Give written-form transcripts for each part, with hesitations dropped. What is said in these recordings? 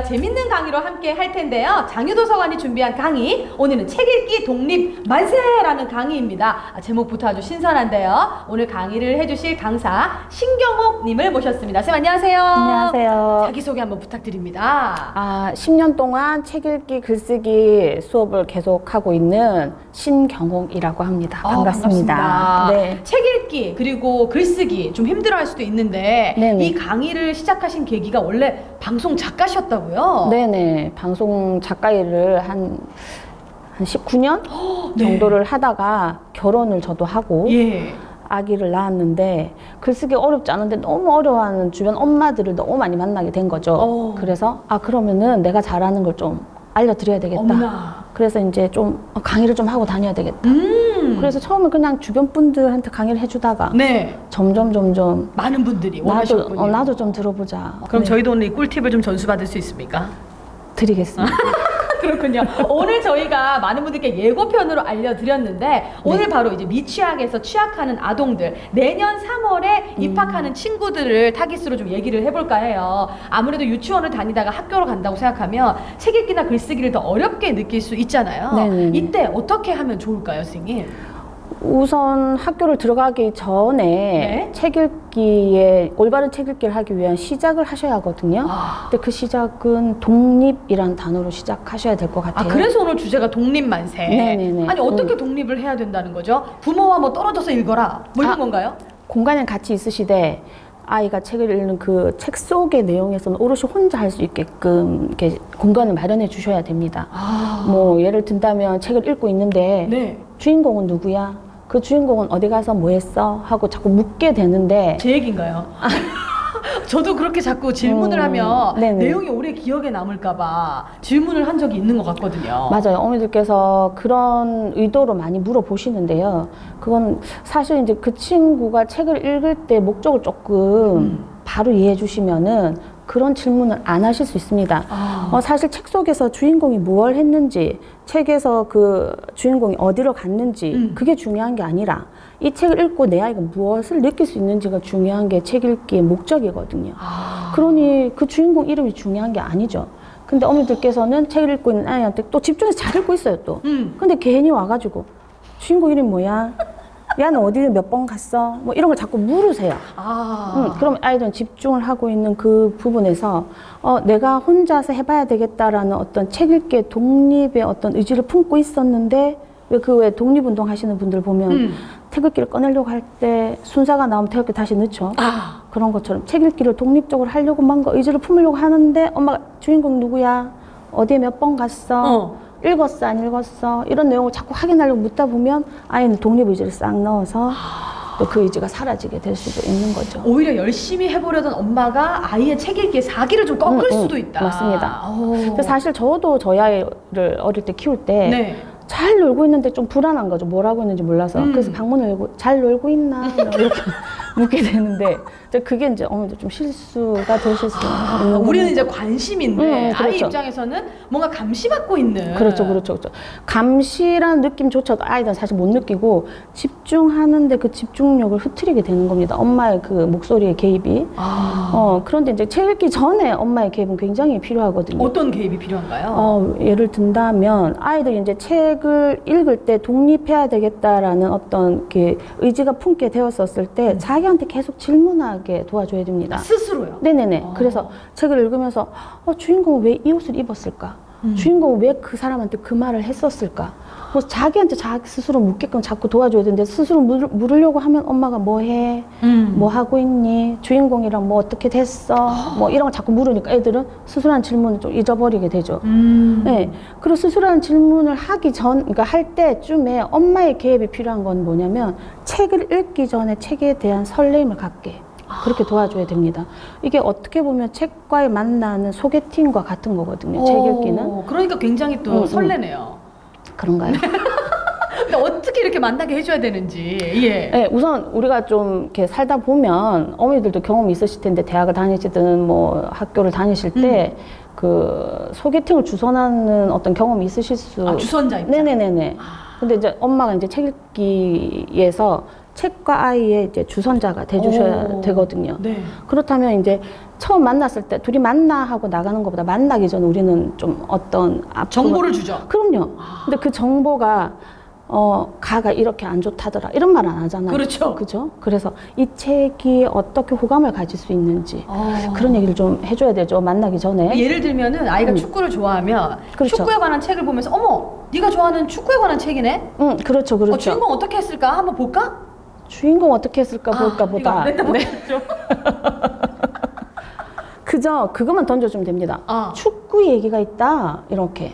저희가 재밌는 강의로 함께 할 텐데요. 장유도서관이 준비한 강의, 오늘은 책 읽기 독립 만세라는 강의입니다. 제목부터 아주 신선한데요. 오늘 강의를 해주실 강사 신경옥 님을 모셨습니다. 선생님 안녕하세요. 안녕하세요. 자기소개 한번 부탁드립니다. 10년 동안 책 읽기, 글쓰기 수업을 계속하고 있는 신경옥이라고 합니다. 반갑습니다. 반갑습니다. 네. 책 읽기 그리고 글쓰기 좀 힘들어할 수도 있는데 네네. 이 강의를 시작하신 계기가 원래 방송 작가셨다고요? 네네. 방송 작가 일을 한 19년 네. 정도를 하다가 결혼을 저도 하고 예. 아기를 낳았는데 글쓰기 어렵지 않은데 너무 어려워하는 주변 엄마들을 너무 많이 만나게 된 거죠. 그래서 그러면은 내가 잘하는 걸 좀 알려드려야 되겠다. 어머나. 그래서 이제 좀 강의를 좀 하고 다녀야 되겠다. 그래서 처음에 그냥 주변 분들한테 강의를 해주다가 네. 점점 많은 분들이 원하셨군요. 나도 좀 들어보자. 그럼 네, 저희도 오늘 이 꿀팁을 좀 전수받을 수 있습니까? 드리겠습니다. 그렇군요. 오늘 저희가 많은 분들께 예고편으로 알려드렸는데 오늘 바로 이제 미취학에서 취학하는 아동들 내년 3월에 입학하는 친구들을 타깃으로 좀 얘기를 해볼까 해요. 아무래도 유치원을 다니다가 학교로 간다고 생각하면 책 읽기나 글쓰기를 더 어렵게 느낄 수 있잖아요. 네네네. 이때 어떻게 하면 좋을까요, 선생님? 우선 학교를 들어가기 전에 네. 책 읽기에 올바른 책 읽기를 하기 위한 시작을 하셔야 하거든요. 근데 그 시작은 독립이라는 단어로 시작하셔야 될 것 같아요. 그래서 오늘 주제가 독립만세. 네네네. 아니 어떻게 독립을 해야 된다는 거죠? 부모와 뭐 떨어져서 읽어라 뭐 이런 건가요? 공간에 같이 있으시되 아이가 책을 읽는 그 책 속의 내용에서는 오롯이 혼자 할 수 있게끔 이렇게 공간을 마련해 주셔야 됩니다. 뭐 예를 든다면 책을 읽고 있는데 네. 주인공은 누구야? 그 주인공은 어디 가서 뭐 했어? 하고 자꾸 묻게 되는데 제 얘기인가요? 저도 그렇게 자꾸 질문을 하면 네네. 내용이 오래 기억에 남을까봐 질문을 한 적이 있는 것 같거든요. 맞아요. 어머니들께서 그런 의도로 많이 물어보시는데요. 그건 사실 이제 그 친구가 책을 읽을 때 목적을 조금 바로 이해해 주시면은 그런 질문을 안 하실 수 있습니다. 사실 책 속에서 주인공이 뭘 했는지, 책에서 그 주인공이 어디로 갔는지 그게 중요한 게 아니라 이 책을 읽고 내 아이가 무엇을 느낄 수 있는지가 중요한 게 책 읽기의 목적이거든요. 그러니 그 주인공 이름이 중요한 게 아니죠. 근데 어머니들께서는 책을 읽고 있는 아이한테 또 집중해서 잘 읽고 있어요, 또. 근데 괜히 와가지고 주인공 이름이 뭐야? 야, 너 어디 몇 번 갔어? 뭐 이런 걸 자꾸 물으세요. 그럼 아이들은 집중을 하고 있는 그 부분에서 내가 혼자서 해봐야 되겠다라는 어떤 책 읽기의 독립의 어떤 의지를 품고 있었는데 왜 독립운동 하시는 분들 보면 태극기를 꺼내려고 할 때 순사가 나오면 태극기 다시 넣죠. 그런 것처럼 책 읽기를 독립적으로 하려고 뭔가 의지를 품으려고 하는데 엄마가 주인공 누구야? 어디에 몇 번 갔어? 읽었어 안 읽었어? 이런 내용을 자꾸 확인하려고 묻다 보면 아이는 독립의지를 싹 넣어서 또 그 의지가 사라지게 될 수도 있는 거죠. 오히려 열심히 해보려던 엄마가 아이의 책 읽기의 사기를 좀 꺾을 수도 있다. 맞습니다. 근데 사실 저도 저희 아이를 어릴 때 키울 때 네. 잘 놀고 있는데 좀 불안한 거죠. 뭘 하고 있는지 몰라서. 그래서 방문을 열고 잘 놀고 있나? 이렇게 묻게 되는데 그게 이제 어머니도 좀 실수가 되실 수 있는 우리는 거는 이제 관심인데 아이 그렇죠. 입장에서는 뭔가 감시받고 있는. 그렇죠. 감시라는 느낌조차도 아이들은 사실 못 느끼고 집중하는데 그 집중력을 흐트리게 되는 겁니다. 엄마의 그 목소리의 개입이. 그런데 이제 책 읽기 전에 엄마의 개입은 굉장히 필요하거든요. 어떤 개입이 필요한가요? 예를 든다면 아이들이 이제 책을 읽을 때 독립해야 되겠다라는 어떤 그 의지가 품게 되었었을 때 자기한테 계속 질문하게 도와줘야 됩니다. 스스로요? 네네네. 그래서 책을 읽으면서 주인공은 왜 이 옷을 입었을까? 주인공은 왜 그 사람한테 그 말을 했었을까? 뭐 자기한테 자기 스스로 묻게끔 자꾸 도와줘야 되는데 스스로 물으려고 하면 엄마가 뭐 해? 뭐 하고 있니? 주인공이랑 뭐 어떻게 됐어? 뭐 이런 걸 자꾸 물으니까 애들은 스스로한 질문을 좀 잊어버리게 되죠. 네. 그리고 스스로한 질문을 그러니까 할 때쯤에 엄마의 개입이 필요한 건 뭐냐면 책을 읽기 전에 책에 대한 설렘을 갖게. 그렇게 도와줘야 됩니다. 이게 어떻게 보면 책과의 만나는 소개팅과 같은 거거든요. 책 읽기는. 그러니까 굉장히 또 설레네요. 그런가요? 근데 어떻게 이렇게 만나게 해줘야 되는지. 예. 네, 우선 우리가 좀 이렇게 살다 보면 어머니들도 경험이 있으실 텐데 대학을 다니시든 뭐 학교를 다니실 때 그 소개팅을 주선하는 어떤 경험이 있으실 수. 주선자 입장. 네네네네. 근데 이제 엄마가 이제 책 읽기에서 책과 아이의 이제 주선자가 돼주셔야 되거든요. 네. 그렇다면 이제 처음 만났을 때 둘이 만나 하고 나가는 것보다 만나기 전에 우리는 좀 어떤 정보를 주죠. 그럼요. 근데 그 정보가 가가 이렇게 안 좋다더라 이런 말 안 하잖아요. 그렇죠. 그죠? 그래서 이 책이 어떻게 호감을 가질 수 있는지 그런 얘기를 좀 해줘야 되죠. 만나기 전에. 예를 들면은 아이가 축구를 좋아하면 그렇죠. 축구에 관한 책을 보면서 어머 네가 좋아하는 축구에 관한 책이네. 그렇죠, 그렇죠. 주인공 어떻게 했을까 한번 볼까? 주인공 어떻게 했을까 볼까 보다. 네. 그저 그것만 던져주면 됩니다. 아. 축구 얘기가 있다 이렇게.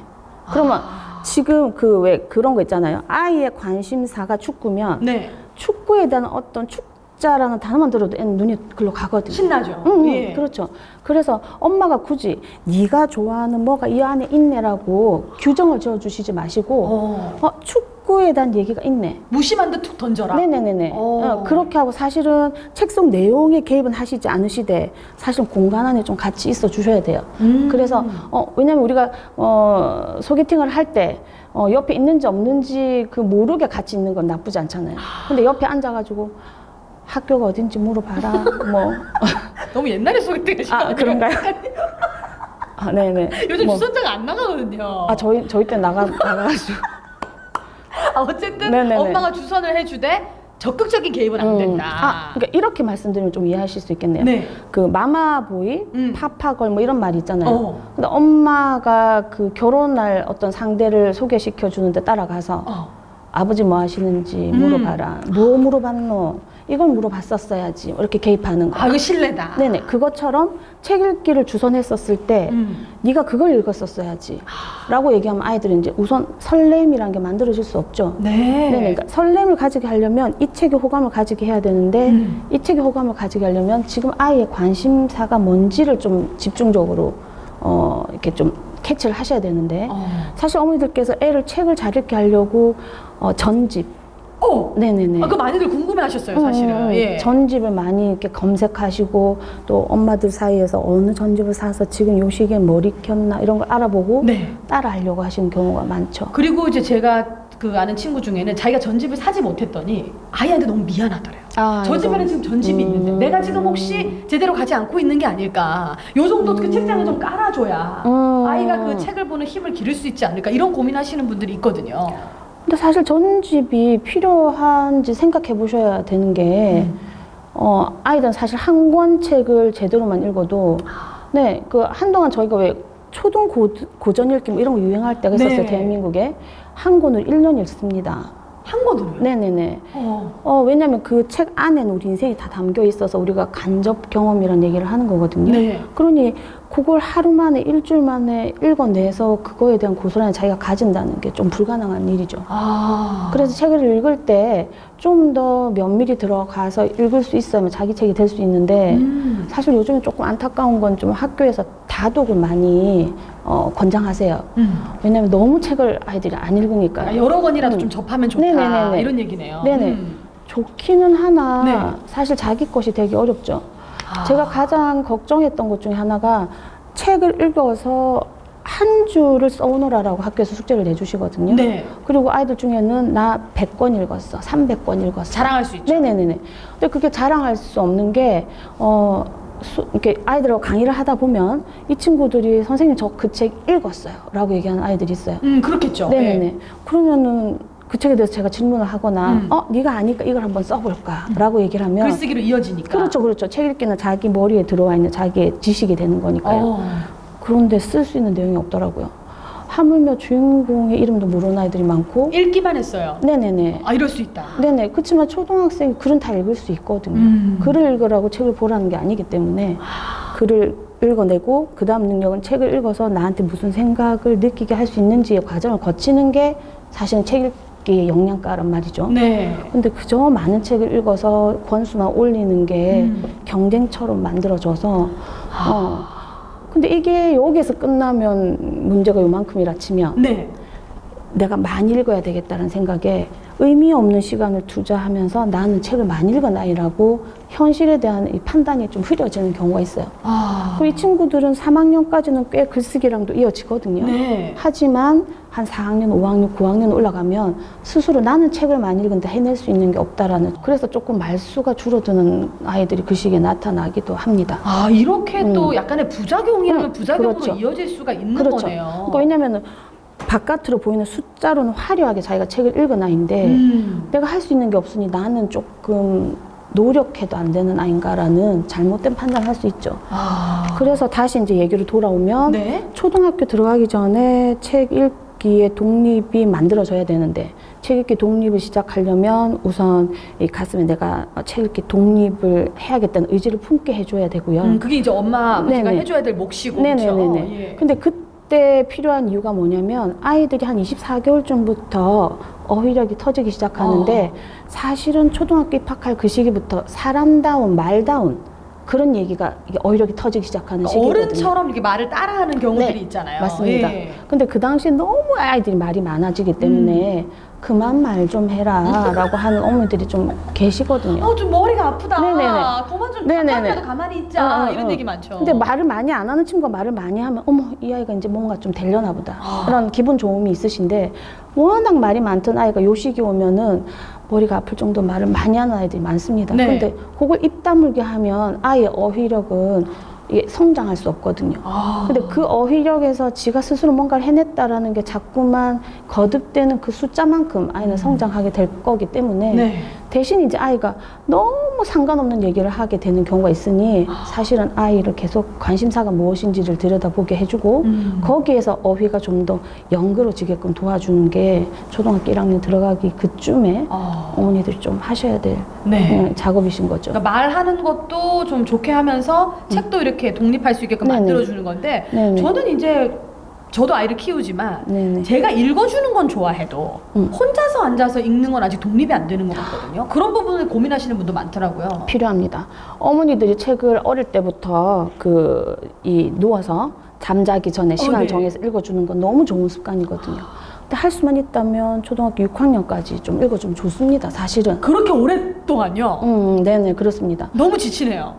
그러면 지금 그 왜 그런 거 있잖아요. 아이의 관심사가 축구면 네. 축구에 대한 어떤 축자라는 단어만 들어도 애는 눈이 글로 가거든요. 신나죠. 예. 그렇죠. 그래서 엄마가 굳이 네가 좋아하는 뭐가 이 안에 있네라고 규정을 지어주시지 마시고 축구에 대한 얘기가 있네. 무심한 듯 툭 던져라. 네네네네. 그렇게 하고 사실은 책 속 내용에 개입은 하시지 않으시되 사실 공간 안에 좀 같이 있어 주셔야 돼요. 그래서 왜냐면 우리가 소개팅을 할 때 옆에 있는지 없는지 그 모르게 같이 있는 건 나쁘지 않잖아요. 근데 옆에 앉아가지고 학교가 어딘지 물어봐라. 뭐 너무 옛날에 소개팅 하신 거 아니에요? 그런가요? 네네. 요즘 주선자가 안 나가거든요. 저희 때 나가가지고. 어쨌든 네네네. 엄마가 주선을 해주되 적극적인 개입은 안 된다. 그러니까 이렇게 말씀드리면 좀 이해하실 수 있겠네요. 네. 그 마마보이, 파파걸 뭐 이런 말이 있잖아요. 근데 엄마가 그 결혼할 어떤 상대를 소개시켜 주는데 따라가서 아버지 뭐 하시는지 물어봐라. 뭐 물어봤노? 이걸 물어봤었어야지. 이렇게 개입하는 거. 이거 신뢰다. 네네. 그것처럼 책 읽기를 주선했었을 때 네가 그걸 읽었었어야지. 라고 얘기하면 아이들은 이제 우선 설렘이라는 게 만들어질 수 없죠. 네. 그러니까 설렘을 가지게 하려면 이 책에 호감을 가지게 해야 되는데 이 책에 호감을 가지게 하려면 지금 아이의 관심사가 뭔지를 좀 집중적으로 이렇게 좀 캐치를 하셔야 되는데 사실 어머니들께서 애를 책을 잘 읽게 하려고 전집 네네네. 그거 많이들 궁금해하셨어요, 사실은. 예. 전집을 많이 이렇게 검색하시고 또 엄마들 사이에서 어느 전집을 사서 지금 요 시기에 뭘 익혔나 이런 걸 알아보고 따라하려고 하시는 경우가 많죠. 그리고 이제 제가 그 아는 친구 중에는 자기가 전집을 사지 못했더니 아이한테 너무 미안하더래요. 저 집에는 지금 전집이 있는데 내가 지금 혹시 제대로 가지 않고 있는 게 아닐까. 요 정도 그 책장을 좀 깔아줘야 아이가 그 책을 보는 힘을 기를 수 있지 않을까. 이런 고민하시는 분들이 있거든요. 근데 사실 전집이 필요한지 생각해 보셔야 되는 게 아이들은 사실 한 권 책을 제대로만 읽어도 그 한동안 저희가 왜 초등 고전 읽기 뭐 이런 거 유행할 때가 있었어요. 대한민국에 한 권을 1년 읽습니다. 한 권으로요? 네네네. 왜냐면 그 책 안에는 우리 인생이 다 담겨 있어서 우리가 간접 경험이라는 얘기를 하는 거거든요. 그러니 그걸 하루 만에 일주일 만에 읽어내서 그거에 대한 고스란히 자기가 가진다는 게 좀 불가능한 일이죠. 그래서 책을 읽을 때 좀 더 면밀히 들어가서 읽을 수 있어야만 자기 책이 될 수 있는데 사실 요즘에 조금 안타까운 건 좀 학교에서 다독을 많이 권장하세요. 왜냐면 너무 책을 아이들이 안 읽으니까요. 여러 권이라도 좀 접하면 좋다. 네네네네. 이런 얘기네요. 네네. 좋기는 하나 사실 자기 것이 되게 어렵죠. 제가 가장 걱정했던 것 중에 하나가 책을 읽어서 한 주를 써오너라라고 학교에서 숙제를 내주시거든요. 그리고 아이들 중에는 나 100권 읽었어, 300권 읽었어. 자랑할 수 있죠. 네네네네. 근데 그게 자랑할 수 없는 게 이렇게 아이들하고 강의를 하다 보면 이 친구들이 선생님 저 그 책 읽었어요 라고 얘기하는 아이들이 있어요. 그렇겠죠. 네네네. 그러면은 그 책에 대해서 제가 질문을 하거나 네가 아니까 이걸 한번 써볼까 라고 얘기를 하면 글쓰기로 이어지니까. 그렇죠. 책 읽기는 자기 머리에 들어와 있는 자기의 지식이 되는 거니까요. 그런데 쓸 수 있는 내용이 없더라고요. 하물며 주인공의 이름도 모르는 아이들이 많고 읽기만 했어요. 네네네. 이럴 수 있다. 네네. 그렇지만 초등학생이 글은 다 읽을 수 있거든요. 글을 읽으라고 책을 보라는 게 아니기 때문에 글을 읽어내고 그 다음 능력은 책을 읽어서 나한테 무슨 생각을 느끼게 할 수 있는지의 과정을 거치는 게 사실은 책 읽기의 역량가란 말이죠. 근데 그저 많은 책을 읽어서 권수만 올리는 게 경쟁처럼 만들어져서 근데 이게 여기에서 끝나면 문제가 요만큼이라 치면 내가 많이 읽어야 되겠다는 생각에 의미 없는 시간을 투자하면서 나는 책을 많이 읽은 아이라고 현실에 대한 이 판단이 좀 흐려지는 경우가 있어요. 이 친구들은 3학년까지는 꽤 글쓰기랑도 이어지거든요. 네. 하지만 한 4학년, 5학년, 9학년 올라가면 스스로 나는 책을 많이 읽은데 해낼 수 있는 게 없다라는, 그래서 조금 말수가 줄어드는 아이들이 그 시기에 나타나기도 합니다. 이렇게 또 약간의 부작용이라면 부작용으로 그렇죠. 이어질 수가 있는 그렇죠. 거네요. 그러니까 왜냐면은 바깥으로 보이는 숫자로는 화려하게 자기가 책을 읽은 아이인데 내가 할 수 있는 게 없으니 나는 조금 노력해도 안 되는 아인가라는 잘못된 판단을 할 수 있죠. 그래서 다시 이제 얘기로 돌아오면 네. 초등학교 들어가기 전에 책 읽기의 독립이 만들어져야 되는데 책 읽기 독립을 시작하려면 우선 이 가슴에 내가 책 읽기 독립을 해야겠다는 의지를 품게 해줘야 되고요. 그게 이제 엄마 아버지가 네네. 해줘야 될 몫이고. 네네네네. 그렇죠? 예. 근데 그때 필요한 이유가 뭐냐면 아이들이 한 24개월 전부터 어휘력이 터지기 시작하는데 사실은 초등학교 입학할 그 시기부터 사람다운 말다운 그런 얘기가 이게 어휘력이 터지기 시작하는 시기거든요. 어른처럼 이렇게 말을 따라하는 경우들이 네, 있잖아요. 맞습니다. 예. 근데 그 당시에 너무 아이들이 말이 많아지기 때문에 그만 말 좀 해라 라고 하는 어머니들이 좀 계시거든요. 좀 머리가 아프다. 네네네. 그만 좀 네네네. 잠깐이라도 가만히 있자. 이런 얘기 많죠. 근데 말을 많이 안 하는 친구가 말을 많이 하면 어머 이 아이가 이제 뭔가 좀 되려나 보다 그런 기분 좋음이 있으신데 워낙 말이 많던 아이가 요 시기 오면은 머리가 아플 정도 말을 많이 하는 아이들이 많습니다. 네. 근데 그걸 입 다물게 하면 아이의 어휘력은 이게 성장할 수 없거든요. 근데 그 어휘력에서 지가 스스로 뭔가를 해냈다라는 게 자꾸만 거듭되는 그 숫자만큼 아이는 성장하게 될 거기 때문에 네. 대신 이제 아이가 너무 상관없는 얘기를 하게 되는 경우가 있으니 사실은 아이를 계속 관심사가 무엇인지를 들여다보게 해주고 거기에서 어휘가 좀 더 연그러지게끔 도와주는 게 초등학교 1학년 들어가기 그쯤에 어머니들이 좀 하셔야 될 네. 작업이신 거죠. 그러니까 말하는 것도 좀 좋게 하면서 책도 이렇게 독립할 수 있게끔 네네. 만들어주는 건데 네네. 저는 이제 저도 아이를 키우지만 네네. 제가 읽어주는 건 좋아해도 혼자서 앉아서 읽는 건 아직 독립이 안 되는 것 같거든요. 그런 부분을 고민하시는 분도 많더라고요. 필요합니다. 어머니들이 책을 어릴 때부터 누워서 잠자기 전에 시간을 네. 정해서 읽어주는 건 너무 좋은 습관이거든요. 근데 할 수만 있다면 초등학교 6학년까지 좀 읽어주면 좋습니다. 사실은. 그렇게 오랫동안요? 네네 그렇습니다. 너무 지치네요.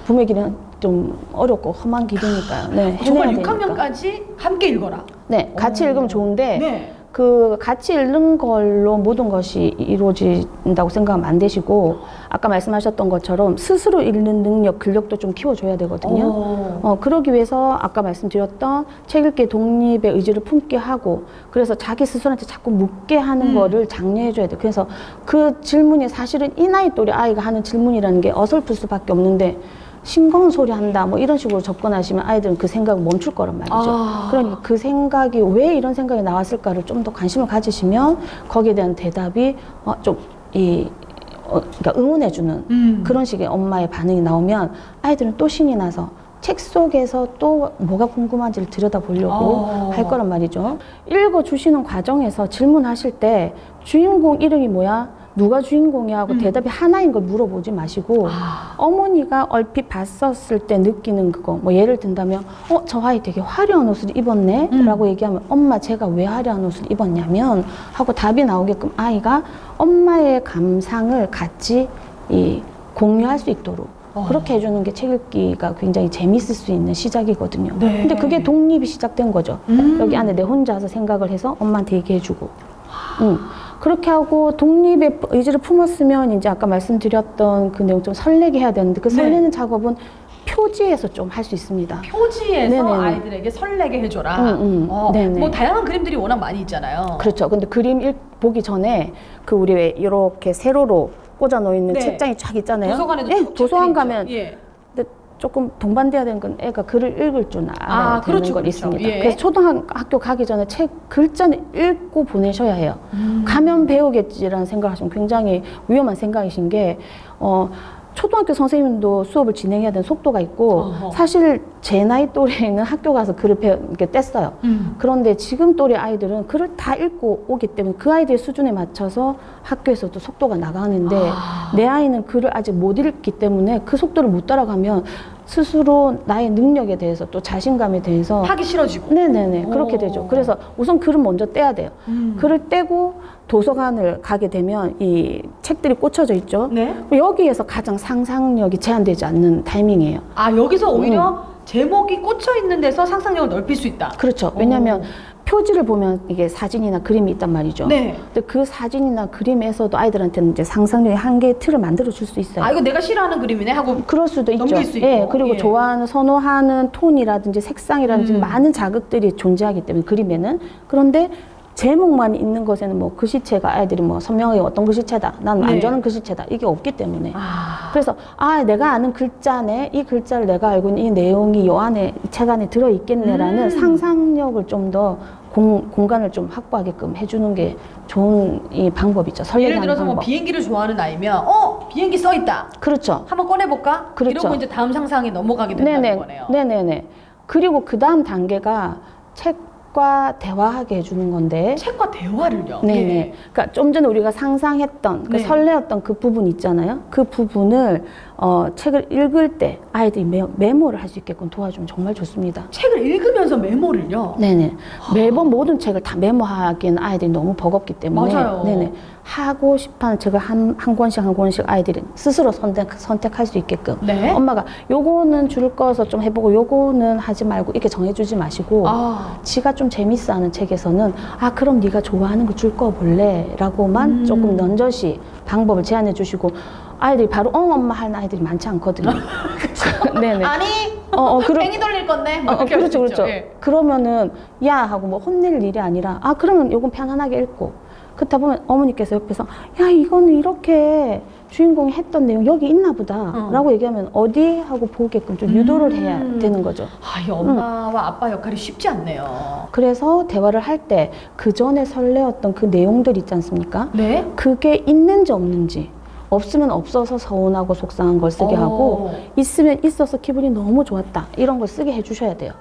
붐의 길은 좀 어렵고 험한 길이니까요. 네, 정말 해내야 되니까. 6학년까지 함께 읽어라. 네, 같이 읽으면 좋은데 네. 그 같이 읽는 걸로 모든 것이 이루어진다고 생각하면 안 되시고 아까 말씀하셨던 것처럼 스스로 읽는 능력, 근력도 좀 키워줘야 되거든요. 그러기 위해서 아까 말씀드렸던 책 읽기 독립의 의지를 품게 하고 그래서 자기 스스로한테 자꾸 묻게 하는 거를 장려해줘야 돼요. 그래서 그 질문이 사실은 이 나이 또래 아이가 하는 질문이라는 게 어설플 수밖에 없는데 싱거운 소리 한다 뭐 이런 식으로 접근하시면 아이들은 그 생각을 멈출 거란 말이죠. 그러니까 그 생각이 왜 이런 생각이 나왔을까를 좀 더 관심을 가지시면 거기에 대한 대답이 그러니까 응원해주는 그런 식의 엄마의 반응이 나오면 아이들은 또 신이 나서 책 속에서 또 뭐가 궁금한지를 들여다보려고 할 거란 말이죠. 읽어주시는 과정에서 질문하실 때 주인공 이름이 뭐야? 누가 주인공이야 하고 대답이 하나인 걸 물어보지 마시고 어머니가 얼핏 봤었을 때 느끼는 그거 뭐 예를 든다면 저 아이 되게 화려한 옷을 입었네 라고 얘기하면 엄마 제가 왜 화려한 옷을 입었냐면 하고 답이 나오게끔 아이가 엄마의 감상을 같이 공유할 수 있도록 그렇게 해주는 게 책 읽기가 굉장히 재밌을 수 있는 시작이거든요. 네. 근데 그게 독립이 시작된 거죠. 여기 안에 내 혼자서 생각을 해서 엄마한테 얘기해주고 그렇게 하고 독립의 의지를 품었으면 이제 아까 말씀드렸던 그 내용 좀 설레게 해야 되는데 그 설레는 작업은 표지에서 좀 할 수 있습니다. 표지에서 네네네. 아이들에게 설레게 해줘라. 네네. 뭐 다양한 그림들이 워낙 많이 있잖아요. 그렇죠. 근데 그림 보기 전에 그 우리 왜 이렇게 세로로 꽂아 놓이는 네. 책장이 쫙 있잖아요. 도서관에도 네, 쭉 도서관 책들이 가면 있죠. 예. 근데 조금 동반돼야 되는 건 애가 글을 읽을 줄 알아야 되는 그렇죠, 건 그렇죠. 있습니다. 예. 그래서 초등학교 가기 전에 책 글자는 읽고 보내셔야 해요. 가면 배우겠지라는 생각하시면 굉장히 위험한 생각이신 게 초등학교 선생님도 수업을 진행해야 되는 속도가 있고 사실 제 나이 또래는 학교 가서 글을 이렇게 뗐어요. 그런데 지금 또래 아이들은 글을 다 읽고 오기 때문에 그 아이들의 수준에 맞춰서 학교에서도 속도가 나가는데 내 아이는 글을 아직 못 읽기 때문에 그 속도를 못 따라가면 스스로 나의 능력에 대해서 또 자신감에 대해서 하기 싫어지고. 네네네 그렇게 오. 되죠. 그래서 우선 글은 먼저 떼야 돼요. 글을 떼고 도서관을 가게 되면 이 책들이 꽂혀져 있죠. 네. 여기에서 가장 상상력이 제한되지 않는 타이밍이에요. 아, 여기서 오히려 제목이 꽂혀 있는 데서 상상력을 넓힐 수 있다. 그렇죠. 왜냐하면 표지를 보면 이게 사진이나 그림이 있단 말이죠. 네. 근데 그 사진이나 그림에서도 아이들한테는 이제 상상력의 한계의 틀을 만들어 줄 수 있어요. 아, 이거 내가 싫어하는 그림이네 하고. 그럴 수도 있죠. 넘길 수 있고. 예, 그리고 예. 좋아하는, 선호하는 톤이라든지 색상이라든지 많은 자극들이 존재하기 때문에 그림에는. 그런데 제목만 있는 것에는 뭐 글씨체가 아이들이 뭐 선명하게 어떤 글씨체다, 난 안 네. 좋아하는 글씨체다, 이게 없기 때문에. 아. 그래서 내가 아는 글자네, 이 글자를 내가 알고 있는 이 내용이 요 안에 이 책 안에 들어 있겠네라는 상상력을 좀 더 공간을 좀 확보하게끔 해주는 게 좋은 이 방법이죠. 설레게 예를 하는 들어서 뭐 방법. 비행기를 좋아하는 아이면 비행기 써 있다. 그렇죠. 한번 꺼내볼까? 그렇죠. 이러고 이제 다음 상상에 넘어가게 된다는 거네요. 네네네. 그리고 그 다음 단계가 책과 대화하게 해주는 건데. 책과 대화를요. 네네. 예. 그러니까 좀 전에 우리가 상상했던, 그 네. 설레었던 그 부분 있잖아요. 그 부분을 책을 읽을 때 아이들이 메모를 할 수 있게끔 도와주면 정말 좋습니다. 책을 읽으면서 메모를요. 네네. 매번 모든 책을 다 메모하기에는 아이들이 너무 버겁기 때문에. 맞아요. 네네. 하고 싶어하는 책을 한 권씩 한 권씩 아이들이 스스로 선택할 수 있게끔. 네. 엄마가 요거는 줄 거서 좀 해보고 요거는 하지 말고 이렇게 정해주지 마시고. 아. 지가 좀 재밌어하는 책에서는 그럼 네가 좋아하는 거 줄 거 볼래? 라고만 조금 넌저시 방법을 제안해 주시고 아이들이 바로 엄마 하는 아이들이 많지 않거든요. 네네. 아니, 그럼 팽이 돌릴 건데. 뭐 이렇게 할수 그렇죠, 있죠. 그렇죠. 예. 그러면은 야 하고 뭐 혼낼 일이 아니라 그러면 요건 편안하게 읽고 그렇다 보면 어머니께서 옆에서 야 이거는 이렇게 주인공이 했던 내용 여기 있나 보다 라고 얘기하면 어디 하고 보게끔 좀 유도를 해야 되는 거죠. 이 엄마와 아빠 역할이 쉽지 않네요. 그래서 대화를 할 때 그 전에 설레었던 그 내용들 있지 않습니까? 네. 그게 있는지 없는지 없으면 없어서 서운하고 속상한 걸 쓰게 하고 있으면 있어서 기분이 너무 좋았다 이런 걸 쓰게 해주셔야 돼요.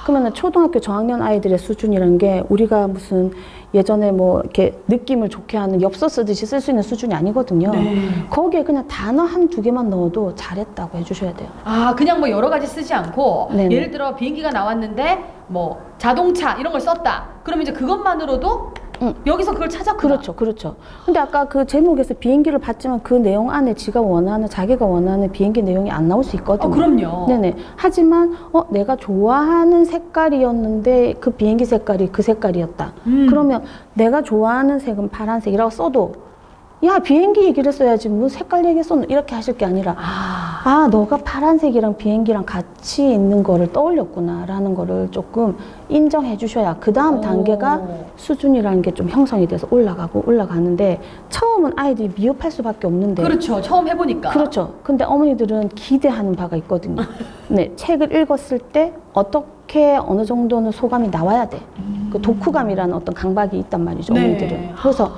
그러면 초등학교 저학년 아이들의 수준이라는 게 우리가 무슨 예전에 뭐 이렇게 느낌을 좋게 하는 엽서 쓰듯이 쓸 수 있는 수준이 아니거든요. 네. 거기에 그냥 단어 한두 개만 넣어도 잘했다고 해주셔야 돼요. 그냥 뭐 여러 가지 쓰지 않고 네네. 예를 들어 비행기가 나왔는데 뭐 자동차 이런 걸 썼다. 그럼 이제 그것만으로도 여기서 그걸 찾았구나. 그렇죠, 그렇죠. 근데 아까 그 제목에서 비행기를 봤지만 그 내용 안에 자기가 원하는 비행기 내용이 안 나올 수 있거든요. 그럼요. 네네. 하지만 내가 좋아하는 색깔이었는데 그 비행기 색깔이 그 색깔이었다. 그러면 내가 좋아하는 색은 파란색이라고 써도 야 비행기 얘기를 써야지 뭐 색깔 얘기 썼노 이렇게 하실 게 아니라 너가 파란색이랑 비행기랑 같이 있는 거를 떠올렸구나 라는 거를 조금 인정해 주셔야 그 다음 단계가 수준이라는 게 좀 형성이 돼서 올라가는데 처음은 아이들이 미흡할 수밖에 없는데 그렇죠. 처음 해보니까. 그렇죠. 근데 어머니들은 기대하는 바가 있거든요. 네, 책을 읽었을 때 어떻게 어느 정도는 소감이 나와야 돼. 그 독후감이라는 어떤 강박이 있단 말이죠. 네. 어머니들은. 그래서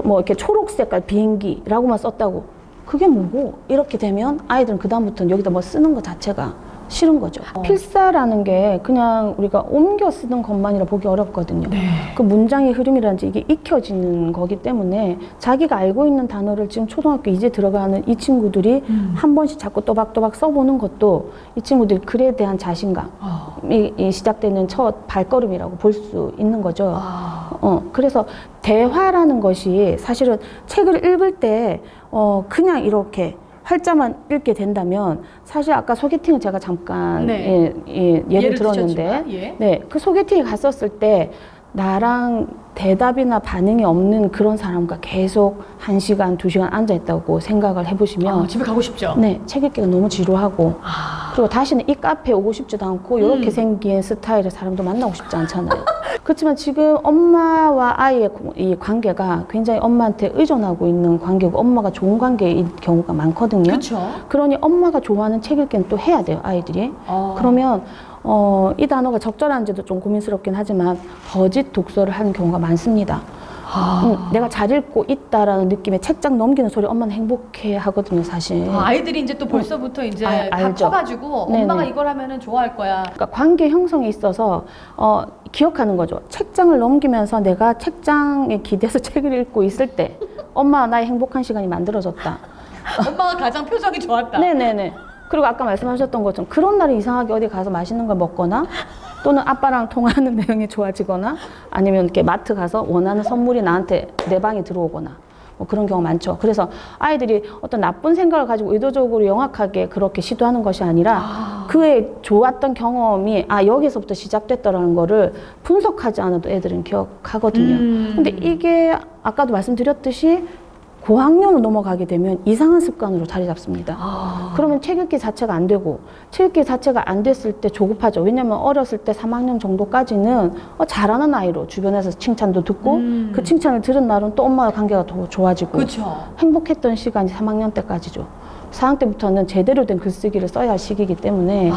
뭐 이렇게 초록 색깔 비행기라고만 썼다고 그게 뭐고 이렇게 되면 아이들은 그 다음부터는 여기다 뭐 쓰는 것 자체가 싫은 거죠. 필사라는 게 그냥 우리가 옮겨 쓰는 것만이라 보기 어렵거든요. 네. 그 문장의 흐름이라든지 이게 익혀지는 거기 때문에 자기가 알고 있는 단어를 지금 초등학교 이제 들어가는 이 친구들이 한 번씩 자꾸 또박또박 써보는 것도 이 친구들이 글에 대한 자신감 이 시작되는 첫 발걸음이라고 볼 수 있는 거죠. 그래서 대화라는 것이 사실은 책을 읽을 때 그냥 이렇게 활자만 읽게 된다면 사실 아까 소개팅을 제가 잠깐 예를 들었는데 예. 그 소개팅에 갔었을 때 나랑 대답이나 반응이 없는 그런 사람과 계속 1시간, 2시간 앉아있다고 생각을 해보시면 집에 가고 싶죠. 네, 책 읽기가 너무 지루하고 그리고 다시는 이 카페에 오고 싶지도 않고 이렇게 생긴 스타일의 사람도 만나고 싶지 않잖아요. 그렇지만 지금 엄마와 아이의 이 관계가 굉장히 엄마한테 의존하고 있는 관계고 엄마가 좋은 관계인 경우가 많거든요. 그렇죠. 그러니 엄마가 좋아하는 책 읽기는 또 해야 돼요, 아이들이. 그러면 이 단어가 적절한지도 좀 고민스럽긴 하지만 거짓 독서를 하는 경우가 많습니다. 내가 잘 읽고 있다라는 느낌에 책장 넘기는 소리 엄마는 행복해 하거든요, 사실. 아이들이 이제 또 벌써부터 이제 다 알죠. 커가지고 네네. 엄마가 이걸 하면은 좋아할 거야. 그러니까 관계 형성에 있어서 기억하는 거죠. 책장을 넘기면서 내가 책장에 기대서 책을 읽고 있을 때 엄마와 나의 행복한 시간이 만들어졌다. 엄마가 가장 표정이 좋았다. 네네네. 그리고 아까 말씀하셨던 것처럼 그런 날에 이상하게 어디 가서 맛있는 걸 먹거나 또는 아빠랑 통화하는 내용이 좋아지거나 아니면 이렇게 마트 가서 원하는 선물이 나한테 내 방에 들어오거나 뭐 그런 경우 많죠. 그래서 아이들이 어떤 나쁜 생각을 가지고 의도적으로 영악하게 그렇게 시도하는 것이 아니라 그의 좋았던 경험이 여기서부터 시작됐다라는 거를 분석하지 않아도 애들은 기억하거든요. 근데 이게 아까도 말씀드렸듯이 고학년으로 넘어가게 되면 이상한 습관으로 자리 잡습니다. 그러면 책 읽기 자체가 안 되고 책 읽기 자체가 안 됐을 때 조급하죠. 왜냐면 어렸을 때 3학년 정도까지는 잘하는 아이로 주변에서 칭찬도 듣고 그 칭찬을 들은 날은 또 엄마와 관계가 더 좋아지고 그쵸. 행복했던 시간이 3학년 때까지죠. 4학년 때부터는 제대로 된 글쓰기를 써야 할 시기이기 때문에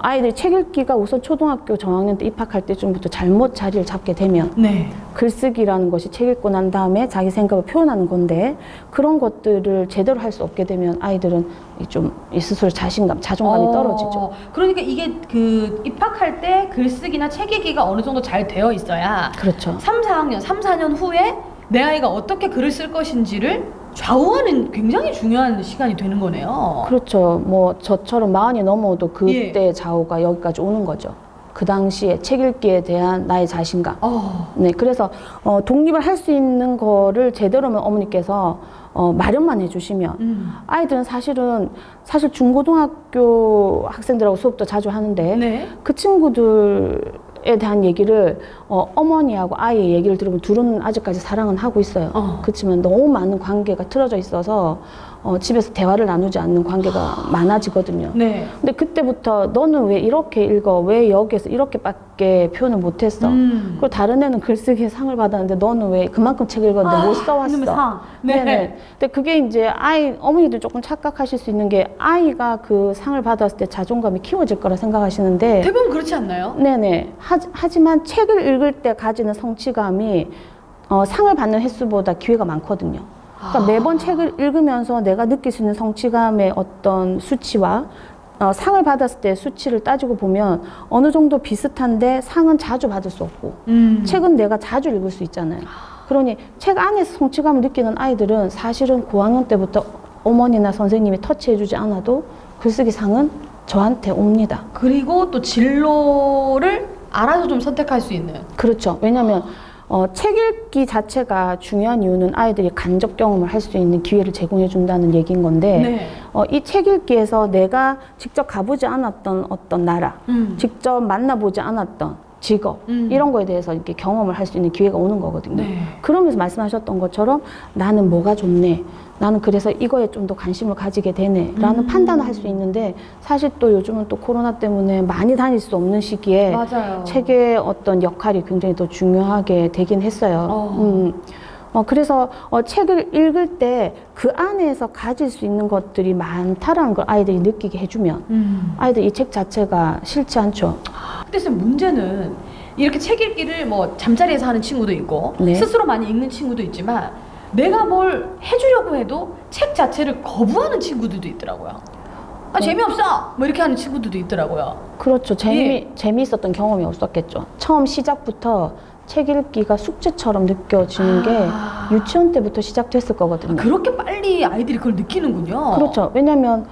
아이들이 책 읽기가 우선 초등학교 저학년 때 입학할 때쯤부터 잘못 자리를 잡게 되면 네. 글쓰기라는 것이 책 읽고 난 다음에 자기 생각을 표현하는 건데 그런 것들을 제대로 할 수 없게 되면 아이들은 좀 스스로 자존감이 떨어지죠. 그러니까 이게 그 입학할 때 글쓰기나 책 읽기가 어느 정도 잘 되어 있어야 그렇죠. 3, 4년 후에 내 아이가 어떻게 글을 쓸 것인지를 좌우하는 굉장히 중요한 시간이 되는 거네요. 그렇죠. 뭐 저처럼 40이 넘어도 그때 좌우가 여기까지 오는 거죠. 그 당시에 책 읽기에 대한 나의 자신감. 네, 그래서 독립을 할 수 있는 거를 제대로면 어머니께서 마련만 해주시면 아이들은 사실 중고등학교 학생들하고 수업도 자주 하는데 네. 그 친구들에 대한 얘기를 어머니하고 아이의 얘기를 들으면 둘은 아직까지 사랑은 하고 있어요. 그렇지만 너무 많은 관계가 틀어져 있어서 집에서 대화를 나누지 않는 관계가 많아지거든요. 네. 근데 그때부터 너는 왜 이렇게 읽어? 왜 여기에서 이렇게밖에 표현을 못했어? 그리고 다른 애는 글쓰기에 상을 받았는데 너는 왜 그만큼 책 읽었는데 못 써왔어? 이놈의 상. 네. 네네. 근데 그게 이제 어머니들 조금 착각하실 수 있는 게 아이가 그 상을 받았을 때 자존감이 키워질 거라 생각하시는데 대부분 그렇지 않나요? 네네. 하지만 책을 읽을 때 가지는 성취감이 상을 받는 횟수보다 기회가 많거든요. 그러니까 매번 책을 읽으면서 내가 느낄 수 있는 성취감의 어떤 수치와 상을 받았을 때 수치를 따지고 보면 어느 정도 비슷한데 상은 자주 받을 수 없고 책은 내가 자주 읽을 수 있잖아요. 그러니 책 안에서 성취감을 느끼는 아이들은 사실은 고학년 때부터 어머니나 선생님이 터치해주지 않아도 글쓰기 상은 저한테 옵니다. 그리고 또 진로를 알아서 좀 선택할 수 있는. 그렇죠. 왜냐하면 책 읽기 자체가 중요한 이유는 아이들이 간접 경험을 할 수 있는 기회를 제공해 준다는 얘기인 건데 네. 이 책 읽기에서 내가 직접 가보지 않았던 어떤 나라, 직접 만나보지 않았던 직업 이런 거에 대해서 이렇게 경험을 할 수 있는 기회가 오는 거거든요. 네. 그러면서 말씀하셨던 것처럼 나는 뭐가 좋네, 나는 그래서 이거에 좀 더 관심을 가지게 되네 라는 판단을 할 수 있는데 사실 또 요즘은 또 코로나 때문에 많이 다닐 수 없는 시기에 맞아요. 책의 어떤 역할이 굉장히 더 중요하게 되긴 했어요. 그래서 책을 읽을 때 그 안에서 가질 수 있는 것들이 많다라는 걸 아이들이 느끼게 해주면 아이들이 이 책 자체가 싫지 않죠. 근데 쌤 문제는 이렇게 책 읽기를 뭐 잠자리에서 하는 친구도 있고 네. 스스로 많이 읽는 친구도 있지만 내가 뭘 해주려고 해도 책 자체를 거부하는 친구들도 있더라고요. 재미없어! 뭐 이렇게 하는 친구들도 있더라고요. 그렇죠. 재미있었던 경험이 없었겠죠. 처음 시작부터 책 읽기가 숙제처럼 느껴지는 게 유치원 때부터 시작됐을 거거든요. 그렇게 빨리 아이들이 그걸 느끼는군요. 그렇죠. 왜냐면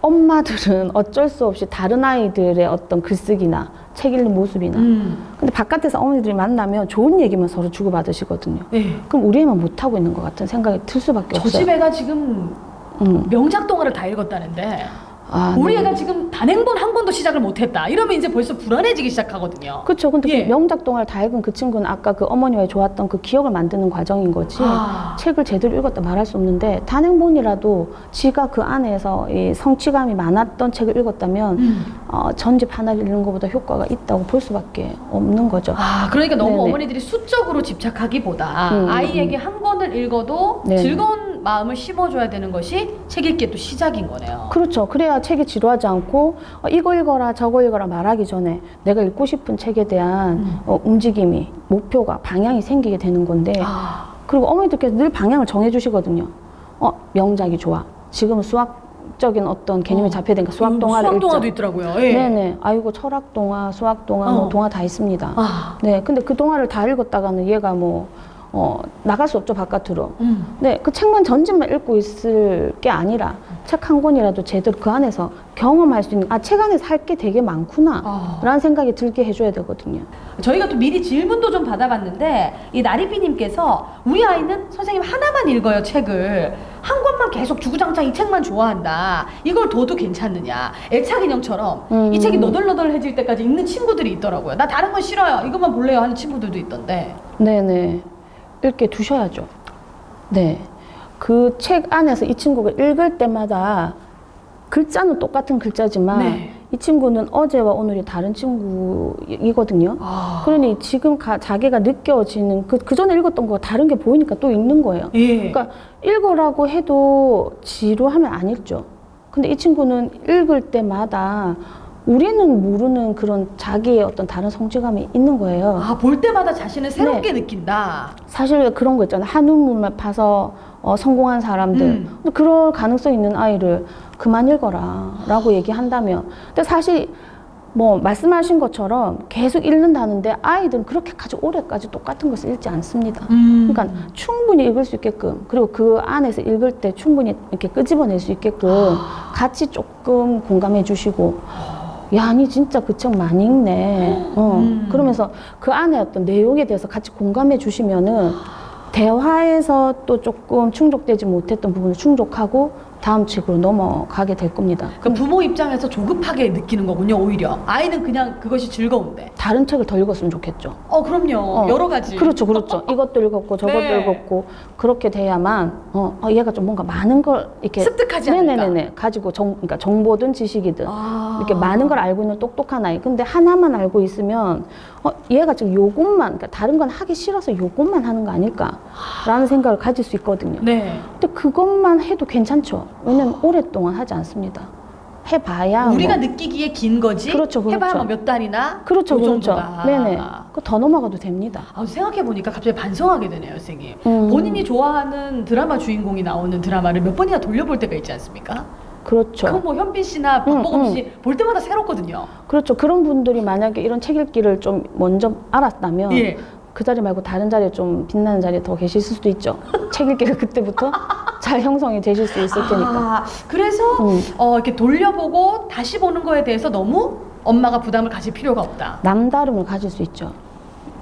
엄마들은 어쩔 수 없이 다른 아이들의 어떤 글쓰기나 책 읽는 모습이나 근데 바깥에서 어머니들이 만나면 좋은 얘기만 서로 주고받으시거든요. 네. 그럼 우리 애만 못하고 있는 것 같은 생각이 들 수밖에 저 없어요. 집 애가 지금 명작 동화를 다 읽었다는데 우리 네. 애가 지금 단행본 한 권도 시작을 못했다. 이러면 이제 벌써 불안해지기 시작하거든요. 그렇죠. 근데 예. 그 명작 동화를 다 읽은 그 친구는 아까 그 어머니와의 좋았던 그 기억을 만드는 과정인 거지 책을 제대로 읽었다 말할 수 없는데 단행본이라도 지가 그 안에서 이 성취감이 많았던 책을 읽었다면 전집 하나를 읽는 것보다 효과가 있다고 볼 수밖에 없는 거죠. 그러니까 너무 네네. 어머니들이 수적으로 집착하기보다 아이에게 한 권을 읽어도 네네. 즐거운 마음을 심어줘야 되는 것이 책 읽기의 또 시작인 거네요. 그렇죠. 그래야 책이 지루하지 않고 이거 읽어라 저거 읽어라 말하기 전에 내가 읽고 싶은 책에 대한 움직임이 목표가 방향이 생기게 되는 건데 그리고 어머니들께서 늘 방향을 정해주시거든요. 명작이 좋아. 지금은 수학적인 어떤 개념이 잡혀야 되니까 수학 동화를 수학 읽자. 동화도 있더라고요. 예. 네네. 아이고 철학 동화, 수학 동화, 뭐 동화 다 있습니다. 네. 근데 그 동화를 다 읽었다가는 얘가 나갈 수 없죠 바깥으로. 네, 그 책만 전집만 읽고 있을 게 아니라 책 한 권이라도 제대로 그 안에서 경험할 수 있는, 아, 책 안에서 할 게 되게 많구나 라는 생각이 들게 해줘야 되거든요. 저희가 또 미리 질문도 좀 받아봤는데 이 나리피님께서 우리 아이는 선생님 하나만 읽어요 책을 한 권만 계속 주구장창 이 책만 좋아한다 이걸 둬도 괜찮느냐 애착 인형처럼 이 책이 너덜너덜해질 때까지 읽는 친구들이 있더라고요. 나 다른 건 싫어요 이것만 볼래요 하는 친구들도 있던데. 네네, 읽게 두셔야죠. 네, 그 책 안에서 이 친구가 읽을 때마다 글자는 똑같은 글자지만 네. 이 친구는 어제와 오늘이 다른 친구이거든요. 그러니 지금 자기가 느껴지는 그 전에 읽었던 거 다른 게 보이니까 또 읽는 거예요. 예. 그러니까 읽으라고 해도 지루하면 안 읽죠. 근데 이 친구는 읽을 때마다 우리는 모르는 그런 자기의 어떤 다른 성취감이 있는 거예요. 아, 볼 때마다 자신을 새롭게 느낀다. 사실 왜 그런 거 있잖아요. 한우물만 파서 성공한 사람들. 근데 그럴 가능성 있는 아이를 그만 읽어라 라고 얘기한다면. 근데 사실 뭐 말씀하신 것처럼 계속 읽는다는데 아이들은 그렇게까지 오래까지 똑같은 것을 읽지 않습니다. 그러니까 충분히 읽을 수 있게끔, 그리고 그 안에서 읽을 때 충분히 이렇게 끄집어낼 수 있게끔 같이 조금 공감해 주시고, 야, 니 진짜 그 책 많이 읽네. 그러면서 그 안에 어떤 내용에 대해서 같이 공감해 주시면은 대화에서 또 조금 충족되지 못했던 부분을 충족하고 다음 책으로 넘어가게 될 겁니다. 그 부모 입장에서 조급하게 느끼는 거군요, 오히려. 아이는 그냥 그것이 즐거운데. 다른 책을 더 읽었으면 좋겠죠. 그럼요. 여러 가지. 그렇죠, 그렇죠. 이것도 읽었고 저것도 네. 읽었고 그렇게 돼야만 얘가 좀 뭔가 많은 걸 이렇게 습득하지 않을까. 네네네 가지고 그러니까 정보든 지식이든 이렇게 많은 걸 알고 있는 똑똑한 아이. 근데 하나만 알고 있으면 얘가 지금 요것만, 그러니까 다른 건 하기 싫어서 요것만 하는 거 아닐까라는 생각을 가질 수 있거든요. 네. 근데 그것만 해도 괜찮죠. 왜냐면 오랫동안 하지 않습니다. 해봐야 우리가 뭐. 느끼기에 긴 거지. 그렇죠, 그렇죠. 해봐야 몇 달이나. 그렇죠, 그 그렇죠. 정도다. 네네. 그 더 넘어가도 됩니다. 생각해보니까 갑자기 반성하게 되네요, 선생님. 음. 본인이 좋아하는 드라마 주인공이 나오는 드라마를 몇 번이나 돌려볼 때가 있지 않습니까? 그렇죠. 그럼 뭐 현빈 씨나 박보검 씨 볼 때마다 새롭거든요. 그렇죠. 그런 분들이 만약에 이런 책 읽기를 좀 먼저 알았다면 예. 그 자리 말고 다른 자리에 좀 빛나는 자리에 더 계실 수도 있죠. 책 읽기가 그때부터 잘 형성이 되실 수 있을 테니까. 그래서 이렇게 돌려보고 다시 보는 거에 대해서 너무 엄마가 부담을 가질 필요가 없다. 남다름을 가질 수 있죠.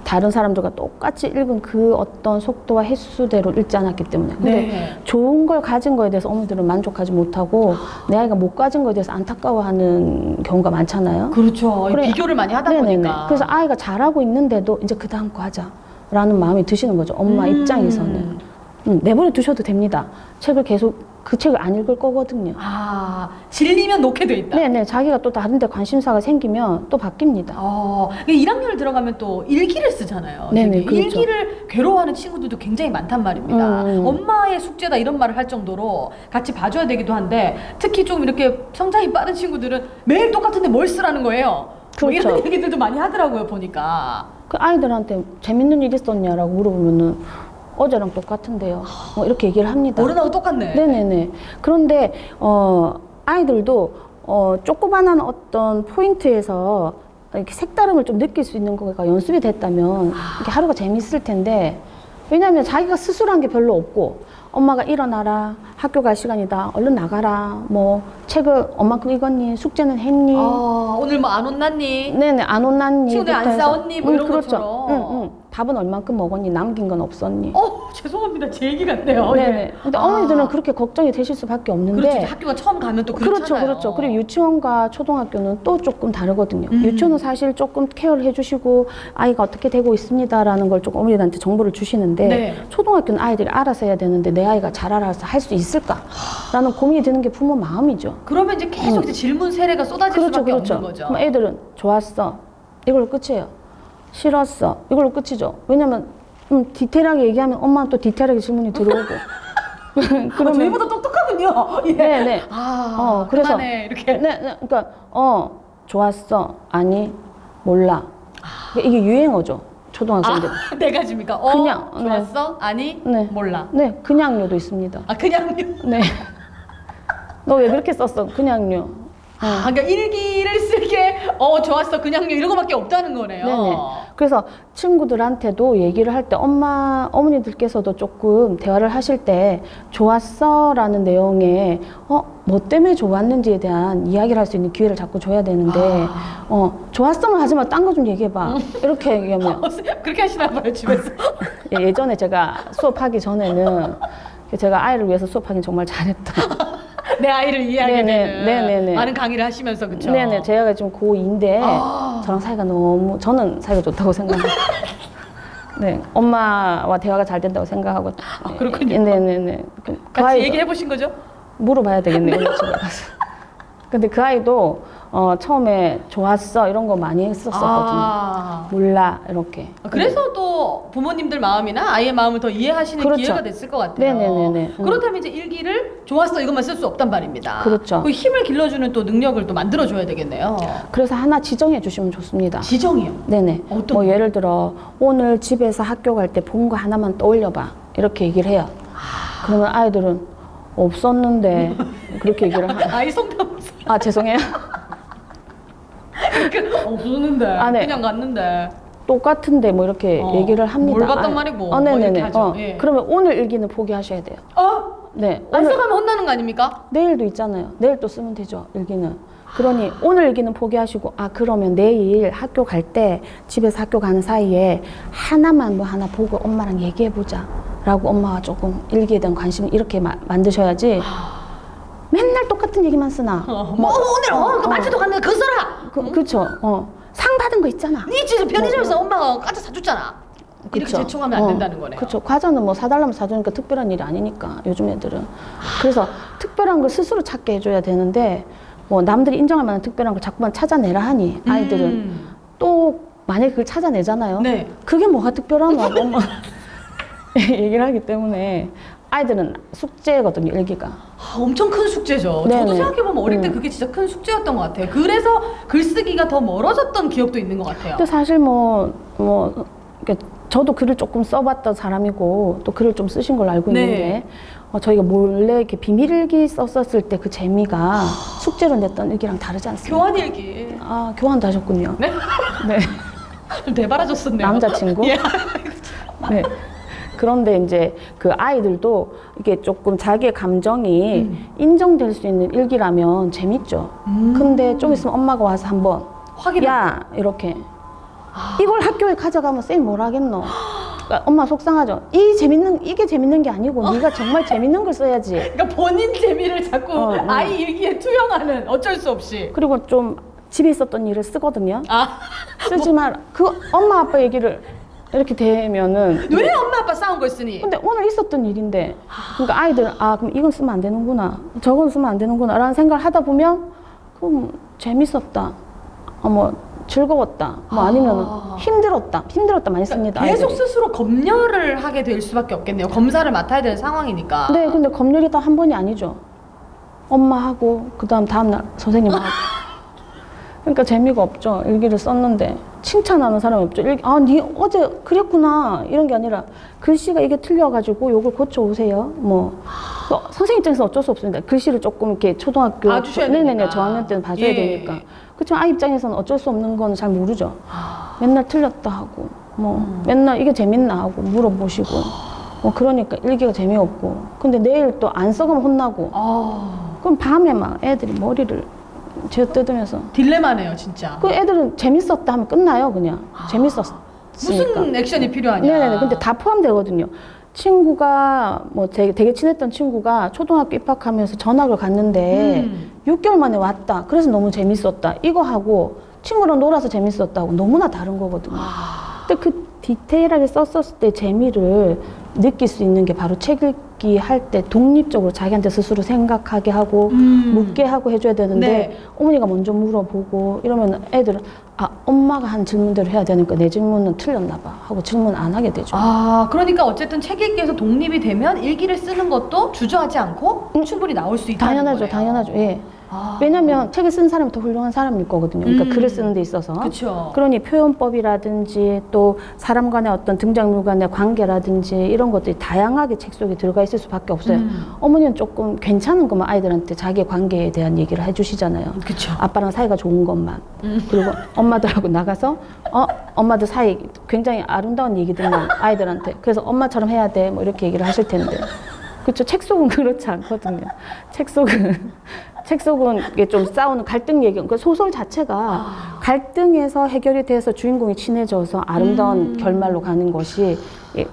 다른 사람들과 똑같이 읽은 그 어떤 속도와 횟수대로 읽지 않았기 때문에. 근데 네. 좋은 걸 가진 거에 대해서 어머니들은 만족하지 못하고 내 아이가 못 가진 거에 대해서 안타까워하는 경우가 많잖아요. 그렇죠. 그래. 비교를 많이 하다 네네네. 보니까. 그래서 아이가 잘하고 있는데도 이제 그 다음 거 하자라는 마음이 드시는 거죠. 엄마 입장에서는. 내버려 두셔도 됩니다. 책을 계속 그 책을 안 읽을 거거든요. 질리면 놓게 돼 있다. 네네. 자기가 또 다른 데 관심사가 생기면 또 바뀝니다. 1학년을 들어가면 또 일기를 쓰잖아요. 네네, 그렇죠. 일기를 괴로워하는 친구들도 굉장히 많단 말입니다. 엄마의 숙제다 이런 말을 할 정도로 같이 봐줘야 되기도 한데 특히 좀 이렇게 성장이 빠른 친구들은 매일 똑같은데 뭘 쓰라는 거예요. 뭐 그렇죠. 이런 얘기들도 많이 하더라고요, 보니까. 그 아이들한테 재밌는 일 있었냐라고 물어보면은 어제랑 똑같은데요. 이렇게 얘기를 합니다. 어른하고 똑같네. 네네네. 그런데 아이들도 조그만한 어떤 포인트에서 이렇게 색다름을 좀 느낄 수 있는 거가 연습이 됐다면 이렇게 하루가 재밌을 텐데, 왜냐하면 자기가 스스로 한 게 별로 없고 엄마가 일어나라, 학교 갈 시간이다, 얼른 나가라, 뭐 책을 엄마큼 읽었니, 숙제는 했니, 오늘 뭐 안 혼났니? 네네, 안 혼났니, 친구들 안 싸웠니? 뭐 이런 그렇죠. 것처럼. 밥은 얼만큼 먹었니, 남긴 건 없었니. 죄송합니다. 제 얘기 같네요. 네네. 근데 어머니들은 그렇게 걱정이 되실 수밖에 없는데. 그렇죠. 학교가 처음 가면 또 그렇잖아요. 그렇죠, 그렇죠. 그리고 유치원과 초등학교는 또 조금 다르거든요. 유치원은 사실 조금 케어를 해주시고 아이가 어떻게 되고 있습니다라는 걸 조금 어머니들한테 정보를 주시는데, 네. 초등학교는 아이들이 알아서 해야 되는데 내 아이가 잘 알아서 할 수 있을까라는 고민이 드는 게 부모 마음이죠. 그러면 이제 계속 이제 질문 세례가 쏟아질 그렇죠, 수밖에 그렇죠. 없는 거죠. 그럼 애들은 좋았어, 이걸로 끝이에요. 싫었어, 이걸로 끝이죠. 왜냐면 디테일하게 얘기하면 엄마는 또 디테일하게 질문이 들어오고. 그러면 저희보다 똑똑하군요. 예. 네네. 그래서 그만해, 이렇게. 네, 그러니까 좋았어, 아니, 몰라. 이게 유행어죠, 초등학생들. 네 가지입니까? 그냥, 좋았어? 아니? 네. 몰라. 네, 그냥요도 있습니다. 그냥요? 네. 너 왜 그렇게 썼어? 그냥요. 그러니까 일기를 쓸 게 좋았어. 그냥요. 이런 거밖에 없다는 거네요. 네네. 그래서 친구들한테도 얘기를 할 때 어머니들께서도 조금 대화를 하실 때 좋았어 라는 내용에 뭐 때문에 좋았는지에 대한 이야기를 할 수 있는 기회를 자꾸 줘야 되는데 좋았어만 하지 마. 딴 거 좀 얘기해봐. 이렇게 얘기하면 그렇게 하시나 봐요, 집에서. 예전에 제가 수업하기 전에는 제가 아이를 위해서 수업하기 정말 잘했다. 내 아이를 이해하게 되는 네네네. 많은 강의를 하시면서 그쵸? 네네. 제가 지금 고2인데 저랑 사이가 저는 사이가 좋다고 생각해요. 네, 엄마와 대화가 잘 된다고 생각하고. 그렇군요. 네네네. 같이 얘기해 보신 거죠? 물어봐야 되겠네요. 집에 가서. 근데 그 아이도 처음에 좋았어 이런 거 많이 했었거든요. 몰라 이렇게. 그래서 또 부모님들 마음이나 아이의 마음을 더 이해하시는 그렇죠. 기회가 됐을 것 같아요. 네네네네. 그렇다면 이제 일기를 좋았어 이것만 쓸 수 없단 말입니다. 그렇죠. 그 힘을 길러주는 또 능력을 또 만들어줘야 되겠네요. 그래서 하나 지정해 주시면 좋습니다. 지정이요? 네네. 어떤 뭐 예를 들어 오늘 집에서 학교 갈 때 본 거 하나만 떠올려봐 이렇게 얘기를 해요. 그러면 아이들은 없었는데 그렇게 얘기를 아이 성담없어. 아 죄송해요. 없었는데 네. 그냥 갔는데 똑같은데 뭐 이렇게 얘기를 합니다. 뭘 갔단 말이고 뭐 네네네. 이렇게 하죠. 예. 그러면 오늘 일기는 포기하셔야 돼요. 네. 안 써가면 혼나는 거 아닙니까? 내일도 있잖아요. 내일 또 쓰면 되죠. 일기는. 그러니 오늘 일기는 포기하시고 그러면 내일 학교 갈 때 집에서 학교 가는 사이에 하나만 뭐 하나 보고 엄마랑 얘기해 보자 라고 엄마가 조금 일기에 대한 관심을 이렇게 만드셔야지 맨날 똑같은 얘기만 쓰나 오늘 그 마트도 갔는데 그거 써라. 그쵸. 상 받은 거 있잖아. 니 집에 편의점에서 엄마가 과자 사줬잖아. 이렇게 그쵸. 제청하면 안 된다는 거네요. 그렇죠. 과자는 뭐 사달라면 사주니까 특별한 일이 아니니까 요즘 애들은. 그래서 특별한 걸 스스로 찾게 해줘야 되는데 뭐 남들이 인정할 만한 특별한 걸 자꾸만 찾아내라 하니 아이들은 또 만약에 그걸 찾아내잖아요. 네. 그게 뭐가 특별하냐고 엄마 얘기를 하기 때문에 아이들은 숙제거든요. 일기가. 엄청 큰 숙제죠. 네네. 저도 생각해보면 어릴 때 그게 진짜 큰 숙제였던 것 같아요. 그래서 글쓰기가 더 멀어졌던 기억도 있는 것 같아요. 근데 사실 이렇게 저도 글을 조금 써봤던 사람이고 또 글을 좀 쓰신 걸로 알고 있는데 저희가 몰래 이렇게 비밀일기 썼었을 때 그 재미가 숙제로 냈던 일기랑 다르지 않습니까? 교환일기. 교환도 하셨군요. 네? 네. 좀 대바라졌었네요. 남자친구? 예. 네. 그런데 이제 그 아이들도 이게 조금 자기의 감정이 인정될 수 있는 일기라면 재밌죠. 근데 좀 있으면 엄마가 와서 한번 이렇게 이걸 학교에 가져가면 쌤이 뭐라 하겠노? 그러니까 엄마 속상하죠. 이게 재밌는 게 아니고 네가 정말 재밌는 걸 써야지. 그러니까 본인 재미를 자꾸 아이 일기에 투영하는 어쩔 수 없이. 그리고 좀 집에 있었던 일을 쓰거든요. 쓰지만 그 엄마 아빠 얘기를 이렇게 되면은 왜 엄마 아빠 싸운 걸 쓰니? 근데 오늘 있었던 일인데 그러니까 아이들은 그럼 이건 쓰면 안 되는구나 저건 쓰면 안 되는구나 라는 생각을 하다 보면 그럼 재밌었다 뭐 즐거웠다 뭐 아니면 힘들었다 많이 씁니다. 계속 아이들이. 스스로 검열을 하게 될 수밖에 없겠네요. 검사를 맡아야 되는 상황이니까. 네, 근데 검열이 다 한 번이 아니죠. 엄마하고 다음날 선생님하고. 그러니까 재미가 없죠. 일기를 썼는데 칭찬하는 사람이 없죠. 니 어제 그랬구나 이런 게 아니라 글씨가 이게 틀려가지고 요걸 고쳐오세요. 선생님 입장에서 어쩔 수 없습니다. 글씨를 조금 이렇게 초등학교 봐주셔야 되니까. 저학년 때는 봐줘야 되니까. 그렇지만 아이 입장에서는 어쩔 수 없는 건 잘 모르죠. 맨날 틀렸다 하고 맨날 이게 재밌나 하고 물어보시고 그러니까 일기가 재미없고 근데 내일 또 안 써가면 혼나고 그럼 밤에 막 애들이 머리를 쥐어뜯으면서 딜레마네요 진짜. 그 애들은 재밌었다 하면 끝나요 그냥. 재밌었으니까. 무슨 액션이 필요하냐. 네네. 근데 다 포함되거든요. 친구가 되게 친했던 친구가 초등학교 입학하면서 전학을 갔는데 6개월 만에 왔다. 그래서 너무 재밌었다. 이거 하고 친구랑 놀아서 재밌었다고 너무나 다른 거거든요. 근데 그 디테일하게 썼었을 때 재미를 느낄 수 있는 게 바로 책 읽기 할 때 독립적으로 자기한테 스스로 생각하게 하고 묻게 하고 해줘야 되는데 어머니가 먼저 물어보고 이러면 애들은 엄마가 한 질문대로 해야 되니까 내 질문은 틀렸나 봐 하고 질문 안 하게 되죠. 그러니까 어쨌든 책 읽기에서 독립이 되면 일기를 쓰는 것도 주저하지 않고 충분히 나올 수 있다는 거네요. 당연하죠. 예. 왜냐면 책을 쓴 사람이 더 훌륭한 사람일 거거든요. 그러니까 글을 쓰는 데 있어서. 그쵸. 그러니 표현법이라든지 또 사람 간의 어떤 등장물 간의 관계라든지 이런 것들이 다양하게 책 속에 들어가 있을 수밖에 없어요. 어머니는 조금 괜찮은 것만 아이들한테 자기 관계에 대한 얘기를 해주시잖아요. 그쵸. 아빠랑 사이가 좋은 것만. 그리고 엄마들하고 나가서 엄마들 사이 굉장히 아름다운 얘기들만 아이들한테. 그래서 엄마처럼 해야 돼. 뭐 이렇게 얘기를 하실 텐데. 그렇죠. 책 속은 그렇지 않거든요. 책 속은 이게 좀 싸우는 갈등 얘기. 그 소설 자체가 갈등에서 해결이 돼서 주인공이 친해져서 아름다운 결말로 가는 것이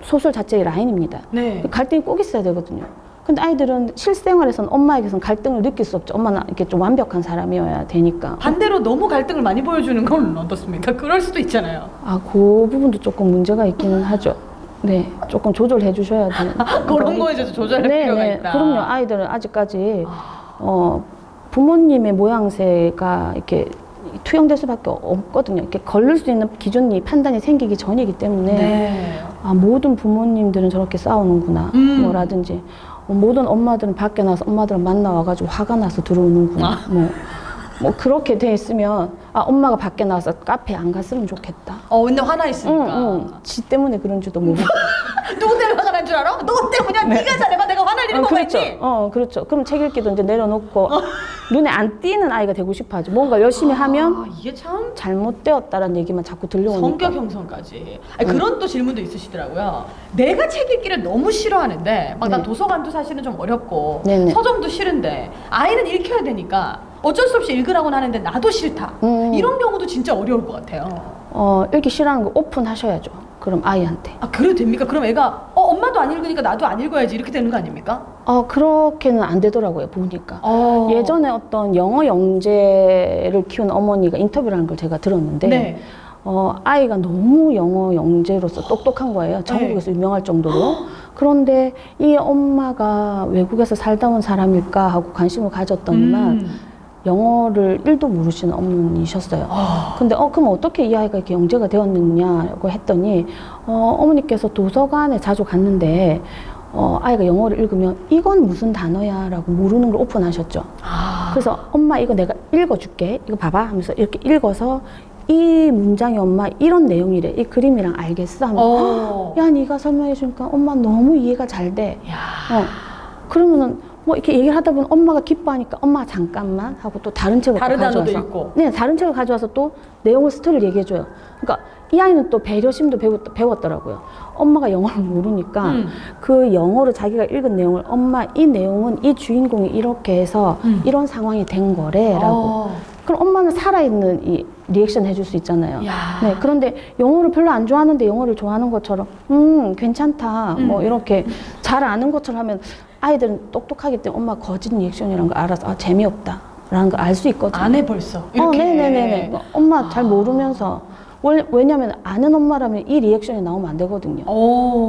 소설 자체의 라인입니다. 네. 갈등이 꼭 있어야 되거든요. 근데 아이들은 실생활에서는 엄마에게서는 갈등을 느낄 수 없죠. 엄마는 이렇게 좀 완벽한 사람이어야 되니까. 반대로 너무 갈등을 많이 보여주는 건 어떻습니까? 그럴 수도 있잖아요. 그 부분도 조금 문제가 있기는 하죠. 네, 조금 조절해 주셔야 되는. 그런 거에 대해서 조절할 필요가 있다. 그럼요. 아이들은 아직까지 부모님의 모양새가 이렇게 투영될 수밖에 없거든요. 이렇게 걸릴 수 있는 기준이 판단이 생기기 전이기 때문에 네. 모든 부모님들은 저렇게 싸우는구나 뭐라든지 모든 엄마들은 밖에 나서 엄마들을 만나와가지고 화가 나서 들어오는구나 뭐 그렇게 돼 있으면 엄마가 밖에 나와서 카페에 안 갔으면 좋겠다. 근데 화나 있으니까. 지 때문에 그런 줄도 모르고. 누구 때문에 화가 난 줄 알아? 누구 때문이야? 네가 잘해봐. 내가 화날 일이 뭐가 그렇죠. 있니? 그렇죠. 그럼 책 읽기도 이제 내려놓고 눈에 안 띄는 아이가 되고 싶어하죠. 뭔가 열심히 하면 이게 참 잘못되었다라는 얘기만 자꾸 들려오니까. 성격 형성까지. 그런 또 질문도 있으시더라고요. 내가 책 읽기를 너무 싫어하는데 막 난 네. 도서관도 사실은 좀 어렵고 네네. 서점도 싫은데 아이는 읽혀야 되니까 어쩔 수 없이 읽으라고는 하는데 나도 싫다. 이런 경우도 진짜 어려울 것 같아요. 읽기 싫어하는 거 오픈하셔야죠. 그럼 아이한테. 그래도 됩니까? 그럼 애가 엄마도 안 읽으니까 나도 안 읽어야지 이렇게 되는 거 아닙니까? 그렇게는 안 되더라고요. 보니까. 어. 예전에 어떤 영어 영재를 키운 어머니가 인터뷰를 한 걸 제가 들었는데 네. 아이가 너무 영어 영재로서 똑똑한 거예요. 전국에서 유명할 정도로. 그런데 이 엄마가 외국에서 살다 온 사람일까 하고 관심을 가졌더니만 영어를 1도 모르시는 어머니셨어요. 근데 그럼 어떻게 이 아이가 이렇게 영재가 되었느냐고 했더니 어머니께서 도서관에 자주 갔는데 아이가 영어를 읽으면 이건 무슨 단어야 라고 모르는 걸 오픈하셨죠. 그래서 엄마 이거 내가 읽어줄게. 이거 봐봐 하면서 이렇게 읽어서 이 문장이 엄마 이런 내용이래. 이 그림이랑 알겠어? 하면 야 네가 설명해 주니까 엄마 너무 이해가 잘 돼. 그러면은 뭐 이렇게 얘기를 하다 보면 엄마가 기뻐하니까 엄마 잠깐만 하고 또 다른 책을 다른 가져와서 단어도 읽고. 네, 다른 책을 가져와서 또 내용을 스토리를 얘기해 줘요. 그러니까 이 아이는 또 배려심도 배웠더라고요. 엄마가 영어를 모르니까 그 영어로 자기가 읽은 내용을 엄마 이 내용은 이 주인공이 이렇게 해서 이런 상황이 된 거래라고. 그럼 엄마는 살아있는 이 리액션 해줄 수 있잖아요. 네, 그런데 영어를 별로 안 좋아하는데 영어를 좋아하는 것처럼 괜찮다 뭐 이렇게 잘 아는 것처럼 하면 아이들은 똑똑하기 때문에 엄마 거짓 리액션이라는 걸 알아서 재미없다 라는 걸 알 수 있거든요. 안 해 벌써 이렇게. 네네네네. 엄마 잘 모르면서 왜냐면 아는 엄마라면 이 리액션이 나오면 안 되거든요.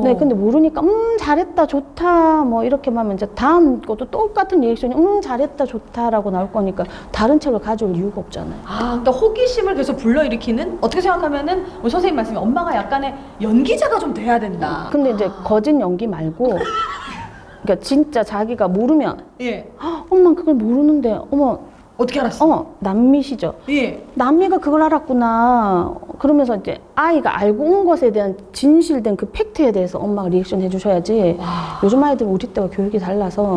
네, 근데 모르니까 잘했다 좋다 뭐 이렇게만 하면 이제 다음 것도 똑같은 리액션이 잘했다 좋다라고 나올 거니까 다른 책을 가져올 이유가 없잖아요. 그러니까 호기심을 계속 불러일으키는 어떻게 생각하면은 우리 선생님 말씀에 엄마가 약간의 연기자가 좀 돼야 된다. 근데 이제 거짓 연기 말고 그러니까 진짜 자기가 모르면 엄마 그걸 모르는데 어머 어떻게 알았어? 남미시죠. 예. 남미가 그걸 알았구나. 그러면서 이제 아이가 알고 온 것에 대한 진실된 그 팩트에 대해서 엄마가 리액션 해주셔야지. 요즘 아이들은 우리 때와 교육이 달라서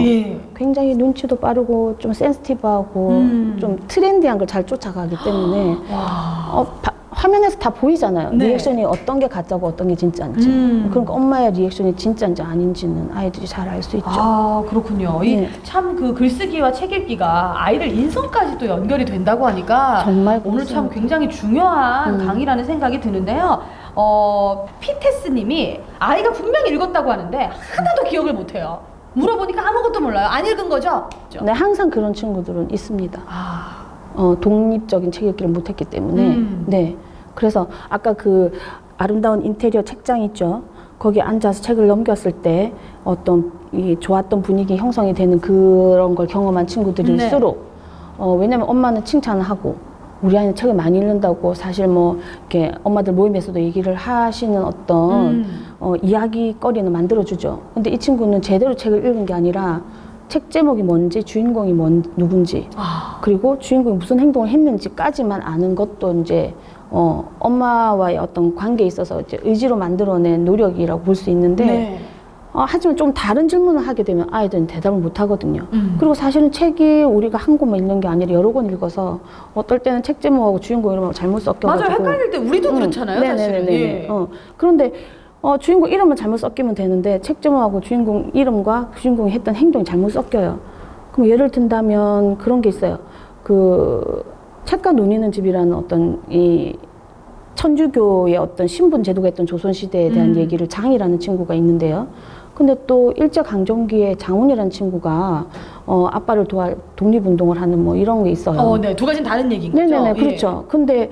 굉장히 눈치도 빠르고 좀 센시티브하고 좀 트렌디한 걸 잘 쫓아가기 때문에 화면에서 다 보이잖아요. 네. 리액션이 어떤 게 가짜고 어떤 게 진짜인지. 그러니까 엄마의 리액션이 진짜인지 아닌지는 아이들이 잘 알 수 있죠. 그렇군요. 네. 참 그 글쓰기와 책 읽기가 아이들 인성까지 또 연결이 된다고 하니까 정말 오늘 참 그렇습니다. 굉장히 중요한 강의라는 생각이 드는데요. 피테스님이 아이가 분명히 읽었다고 하는데 하나도 기억을 못해요. 물어보니까 아무것도 몰라요. 안 읽은 거죠? 네, 항상 그런 친구들은 있습니다. 독립적인 책 읽기를 못했기 때문에. 네. 그래서 아까 그 아름다운 인테리어 책장 있죠. 거기 앉아서 책을 넘겼을 때 어떤 이 좋았던 분위기 형성이 되는 그런 걸 경험한 친구들일수록 왜냐면 엄마는 칭찬을 하고 우리 아이는 책을 많이 읽는다고 사실 뭐 이렇게 엄마들 모임에서도 얘기를 하시는 어떤 이야기거리는 만들어주죠. 근데 이 친구는 제대로 책을 읽은 게 아니라 책 제목이 뭔지, 주인공이 누군지, 그리고 주인공이 무슨 행동을 했는지까지만 아는 것도 이제 엄마와의 어떤 관계에 있어서 이제 의지로 만들어낸 노력이라고 볼 수 있는데, 네. 하지만 좀 다른 질문을 하게 되면 아이들은 대답을 못 하거든요. 그리고 사실은 책이 우리가 한 권만 읽는 게 아니라 여러 권 읽어서 어떨 때는 책 제목하고 주인공 이름하고 잘못 섞여가지고. 맞아요. 헷갈릴 때 우리도 그렇잖아요. 사실은. 네네네. 예. 그런데 주인공 이름만 잘못 섞이면 되는데 책 제목하고 주인공 이름과 주인공이 했던 행동이 잘못 섞여요. 그럼 예를 든다면 그런 게 있어요. 그 책과 눈 있는 집이라는 어떤 이 천주교의 어떤 신분 제도가 있던 조선시대에 대한 얘기를 장이라는 친구가 있는데요. 근데 또 일제강점기에 장훈이라는 친구가 아빠를 도와 독립운동을 하는 뭐 이런 게 있어요. 네. 두 가지는 다른 얘기인 거죠? 네네네, 예. 그렇죠. 근데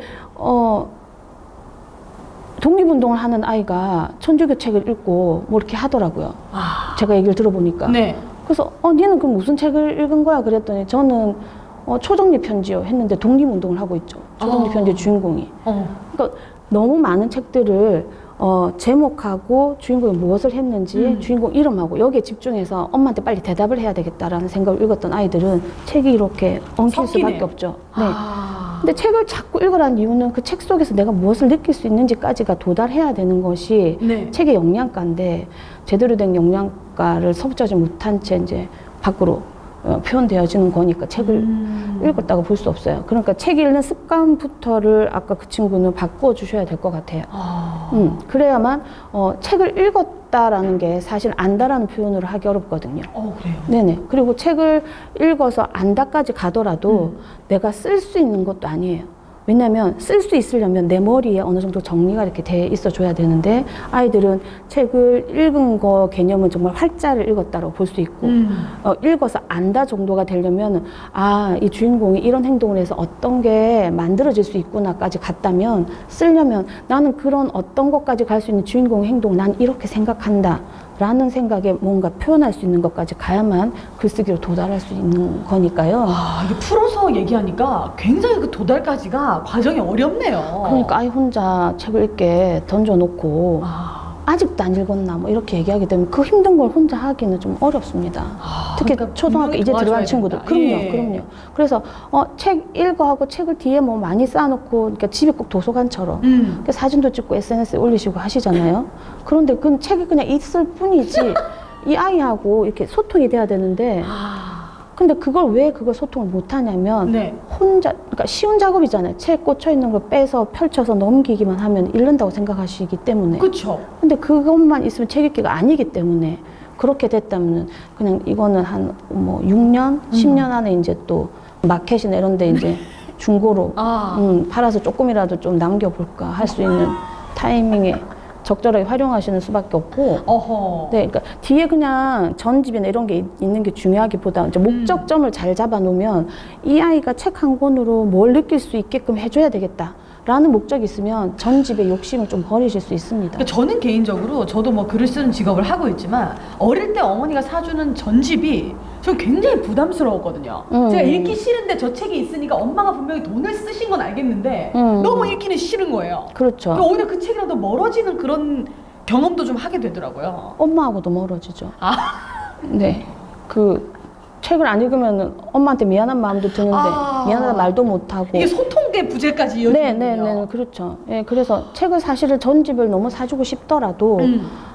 독립운동을 하는 아이가 천주교 책을 읽고 뭐 이렇게 하더라고요. 제가 얘기를 들어보니까. 네. 그래서 니는 그럼 무슨 책을 읽은 거야? 그랬더니 저는 초정리 편지요 했는데 독립운동을 하고 있죠. 초정리 편지 주인공이. 그러니까 너무 많은 책들을 제목하고 주인공이 무엇을 했는지 주인공 이름하고 여기에 집중해서 엄마한테 빨리 대답을 해야 되겠다라는 생각을 읽었던 아이들은 책이 이렇게 엉킬 수밖에 없죠. 네. 근데 책을 자꾸 읽으라는 이유는 그 책 속에서 내가 무엇을 느낄 수 있는지까지가 도달해야 되는 것이 네. 책의 영양가인데 제대로 된 영양가를 섭취하지 못한 채 이제 밖으로 표현되어지는 거니까 책을 읽었다고 볼 수 없어요. 그러니까 책 읽는 습관부터를 아까 그 친구는 바꿔 주셔야 될 것 같아요. 그래야만 책을 읽었다라는 게 사실 안다라는 표현으로 하기 어렵거든요. 그래요? 네네. 그리고 책을 읽어서 안다까지 가더라도 내가 쓸 수 있는 것도 아니에요. 왜냐하면 쓸 수 있으려면 내 머리에 어느 정도 정리가 이렇게 돼 있어 줘야 되는데 아이들은 책을 읽은 거 개념은 정말 활자를 읽었다고 볼 수 있고 읽어서 안다 정도가 되려면 이 주인공이 이런 행동을 해서 어떤 게 만들어질 수 있구나까지 갔다면 쓰려면 나는 그런 어떤 것까지 갈 수 있는 주인공의 행동을 난 이렇게 생각한다 라는 생각에 뭔가 표현할 수 있는 것까지 가야만 글쓰기로 도달할 수 있는 거니까요. 이게 풀어서 얘기하니까 굉장히 그 도달까지가 과정이 어렵네요. 그러니까 아이 혼자 책을 읽게 던져놓고 아직도 안 읽었나 뭐 이렇게 얘기하게 되면 그 힘든 걸 혼자 하기는 좀 어렵습니다. 특히 그러니까 초등학교 이제 들어간 친구들. 된다. 그럼요, 예. 그럼요. 그래서 책 읽어 하고 책을 뒤에 뭐 많이 쌓아놓고 그러니까 집이 꼭 도서관처럼 그러니까 사진도 찍고 SNS에 올리시고 하시잖아요. 그런데 그 책이 그냥 있을 뿐이지 이 아이하고 이렇게 소통이 돼야 되는데 근데 그걸 소통을 못 하냐면 네. 혼자 그러니까 쉬운 작업이잖아요. 책 꽂혀 있는 걸 빼서 펼쳐서 넘기기만 하면 읽는다고 생각하시기 때문에. 그렇죠. 근데 그것만 있으면 책 읽기가 아니기 때문에 그렇게 됐다면 그냥 이거는 한 뭐 6년, 10년 안에 이제 또 마켓이나 이런 데 이제 중고로 팔아서 조금이라도 좀 남겨볼까 할 수 있는 타이밍에 적절하게 활용하시는 수밖에 없고. 네, 그러니까 뒤에 그냥 전집이나 이런 게 있는 게 중요하기보다 이제 목적점을 잘 잡아놓으면 이 아이가 책 한 권으로 뭘 느낄 수 있게끔 해줘야 되겠다. 라는 목적이 있으면 전집의 욕심을 좀 버리실 수 있습니다. 그러니까 저는 개인적으로 저도 뭐 글을 쓰는 직업을 하고 있지만 어릴 때 어머니가 사주는 전집이 전 굉장히 부담스러웠거든요. 제가 읽기 싫은데 저 책이 있으니까 엄마가 분명히 돈을 쓰신 건 알겠는데 너무 읽기는 싫은 거예요. 그렇죠. 그러니까 오히려 그 책이랑 더 멀어지는 그런 경험도 좀 하게 되더라고요. 엄마하고도 멀어지죠. 네. 책을 안 읽으면 엄마한테 미안한 마음도 드는데 미안하다 말도 못하고 이게 소통의 부재까지 이어지는군요. 네, 그렇죠. 예, 그래서 책을 사실은 전집을 너무 사주고 싶더라도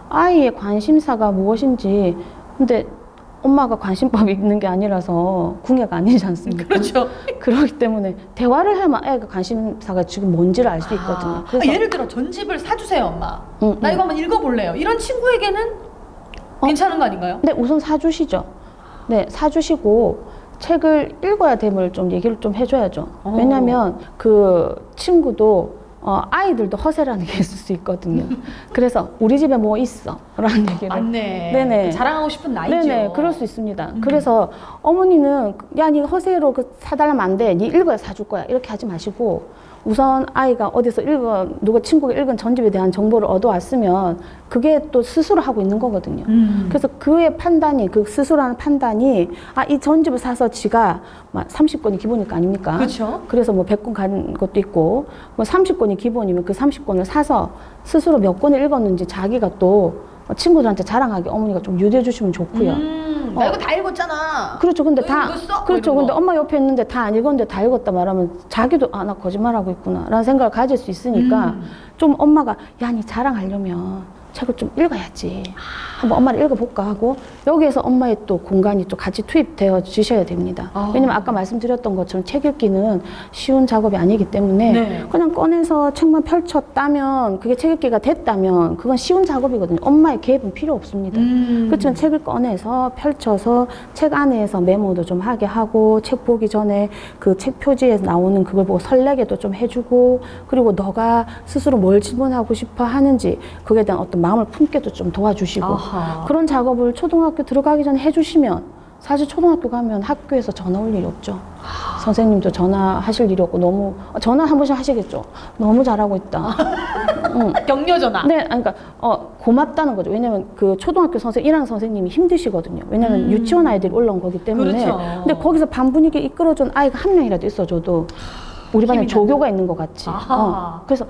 아이의 관심사가 무엇인지 근데 엄마가 관심법이 있는 게 아니라서 궁예가 아니지 않습니까? 그렇죠. 그렇기 때문에 대화를 하면 애가 관심사가 지금 뭔지를 알 수 있거든요. 그래서 예를 들어 전집을 사주세요 엄마. 나 이거 한번 읽어볼래요. 이런 친구에게는 괜찮은 거 아닌가요? 네, 우선 사주시죠. 네, 사주시고 책을 읽어야 됨을 좀 얘기를 좀 해줘야죠. 왜냐면 그 친구도 아이들도 허세라는 게 있을 수 있거든요. 그래서 우리 집에 뭐 있어? 라는 얘기를. 맞네. 네네. 자랑하고 싶은 나이죠. 네네, 그럴 수 있습니다. 그래서 어머니는 야, 니 허세로 사달라면 안 돼. 니 읽어야 사줄 거야. 이렇게 하지 마시고 우선 아이가 어디서 누가 친구가 읽은 전집에 대한 정보를 얻어왔으면 그게 또 스스로 하고 있는 거거든요. 그래서 그의 판단이, 그 스스로 하는 판단이 이 전집을 사서 지가 30권이 기본일 거 아닙니까? 그렇죠. 그래서 뭐 100권 간 것도 있고 뭐 30권이 기본이면 그 30권을 사서 스스로 몇 권을 읽었는지 자기가 또 친구들한테 자랑하게 어머니가 좀 유도해 주시면 좋고요. 나 이거 다 읽었잖아. 그렇죠. 근데 너 다 읽었어? 그렇죠. 뭐 이런 근데 거. 엄마 옆에 있는데 다 안 읽었는데 다 읽었다 말하면 자기도 아 나 거짓말하고 있구나라는 생각을 가질 수 있으니까 좀 엄마가 야 니 자랑하려면 책을 좀 읽어야지. 한번 엄마를 읽어볼까 하고 여기에서 엄마의 또 공간이 또 같이 투입되어 주셔야 됩니다. 왜냐면 아까 말씀드렸던 것처럼 책 읽기는 쉬운 작업이 아니기 때문에 네. 그냥 꺼내서 책만 펼쳤다면 그게 책 읽기가 됐다면 그건 쉬운 작업이거든요. 엄마의 개입은 필요 없습니다. 그렇지만 책을 꺼내서 펼쳐서 책 안에서 메모도 좀 하게 하고 책 보기 전에 그 책 표지에 나오는 그걸 보고 설레게도 좀 해주고 그리고 너가 스스로 뭘 질문하고 싶어 하는지 그에 대한 어떤 마음을 품게도 좀 도와주시고 아하. 그런 작업을 초등학교 들어가기 전에 해주시면 사실 초등학교 가면 학교에서 전화 올 일이 없죠. 선생님도 전화하실 일이 없고 너무 전화 한 번씩 하시겠죠. 너무 잘하고 있다. 응. 격려 전화. 네, 아니, 그러니까 고맙다는 거죠. 왜냐면 그 초등학교 1학년 선생님이 힘드시거든요. 왜냐면 유치원 아이들이 올라온 거기 때문에. 그렇죠. 근데 거기서 반 분위기 이끌어준 아이가 한 명이라도 있어줘도 우리 반에 힘이 조교가 있는 것 같이. 아하. 그래서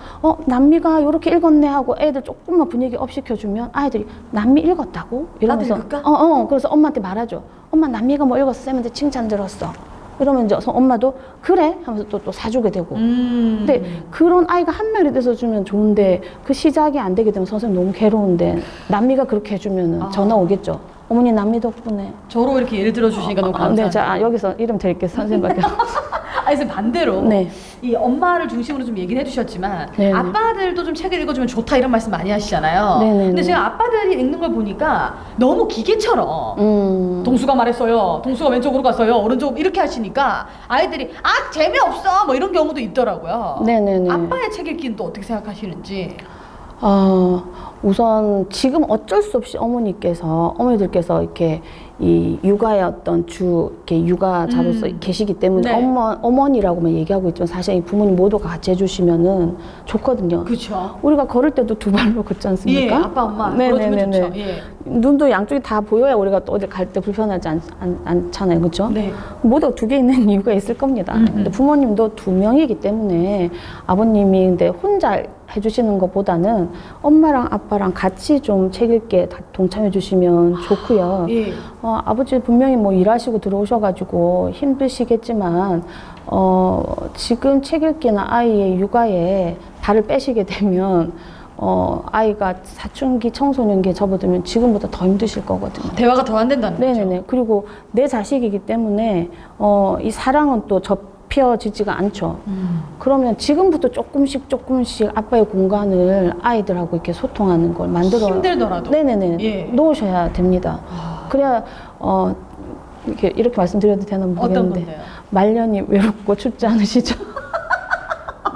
남미가 이렇게 읽었네 하고 애들 조금만 분위기 업 시켜주면 아이들이 남미 읽었다고? 이러면서 나도 읽을까? 그래서 엄마한테 말하죠. 엄마 남미가 뭐 읽었어? 쌤한테 칭찬 들었어. 이러면 이제 엄마도 그래? 하면서 또 사주게 되고. 근데 그런 아이가 한 명이 돼서 주면 좋은데 그 시작이 안 되게 되면 선생님 너무 괴로운데 남미가 그렇게 해주면 전화 오겠죠. 어머니 남미 덕분에. 저로 이렇게 예를 들어 주시니까 너무 감사합니다. 네, 자 여기서 이름 드릴게요. 선생님밖에. 아니, 그래서 반대로 네. 이 엄마를 중심으로 좀 얘기를 해주셨지만 네네. 아빠들도 좀 책을 읽어주면 좋다 이런 말씀 많이 하시잖아요. 네네네. 근데 제가 아빠들이 읽는 걸 보니까 너무 기계처럼 동수가 말했어요. 동수가 왼쪽으로 갔어요. 오른쪽 이렇게 하시니까 아이들이 아 재미없어 뭐 이런 경우도 있더라고요. 네네네. 아빠의 책 읽기는 또 어떻게 생각하시는지. 우선 지금 어쩔 수 없이 어머니들께서 이렇게 이 육아의 어떤 이렇게 육아자로서 계시기 때문에 네. 어머니라고만 얘기하고 있지만 사실 이 부모님 모두가 같이 해주시면은 좋거든요. 그렇죠. 우리가 걸을 때도 두 발로 걷지 않습니까? 예, 아빠 엄마 걸어주면 좋죠. 예. 눈도 양쪽이 다 보여야 우리가 또 어디 갈 때 불편하지 않잖아요, 그렇죠? 네. 모두가 두 개 있는 이유가 있을 겁니다. 근데 부모님도 두 명이기 때문에 아버님이 근데 혼자 해주시는 것보다는 엄마랑 아빠랑 같이 좀 책 읽기에 동참해 주시면 좋고요. 예. 아버지 분명히 뭐 일하시고 들어오셔가지고 힘드시겠지만 지금 책 읽기나 아이의 육아에 발을 빼시게 되면 아이가 사춘기, 청소년기에 접어들면 지금보다 더 힘드실 거거든요. 대화가 더 안 된다는 거죠. 네네네. 그리고 내 자식이기 때문에 이 사랑은 또 접혀지지가 않죠. 그러면 지금부터 조금씩 아빠의 공간을 아이들하고 이렇게 소통하는 걸 만들어 힘들더라도. 네네네. 예. 놓으셔야 됩니다. 그래야 이렇게 말씀드려도 되나 어떤 모르겠는데 건데요? 말년이 외롭고 춥지 않으시죠?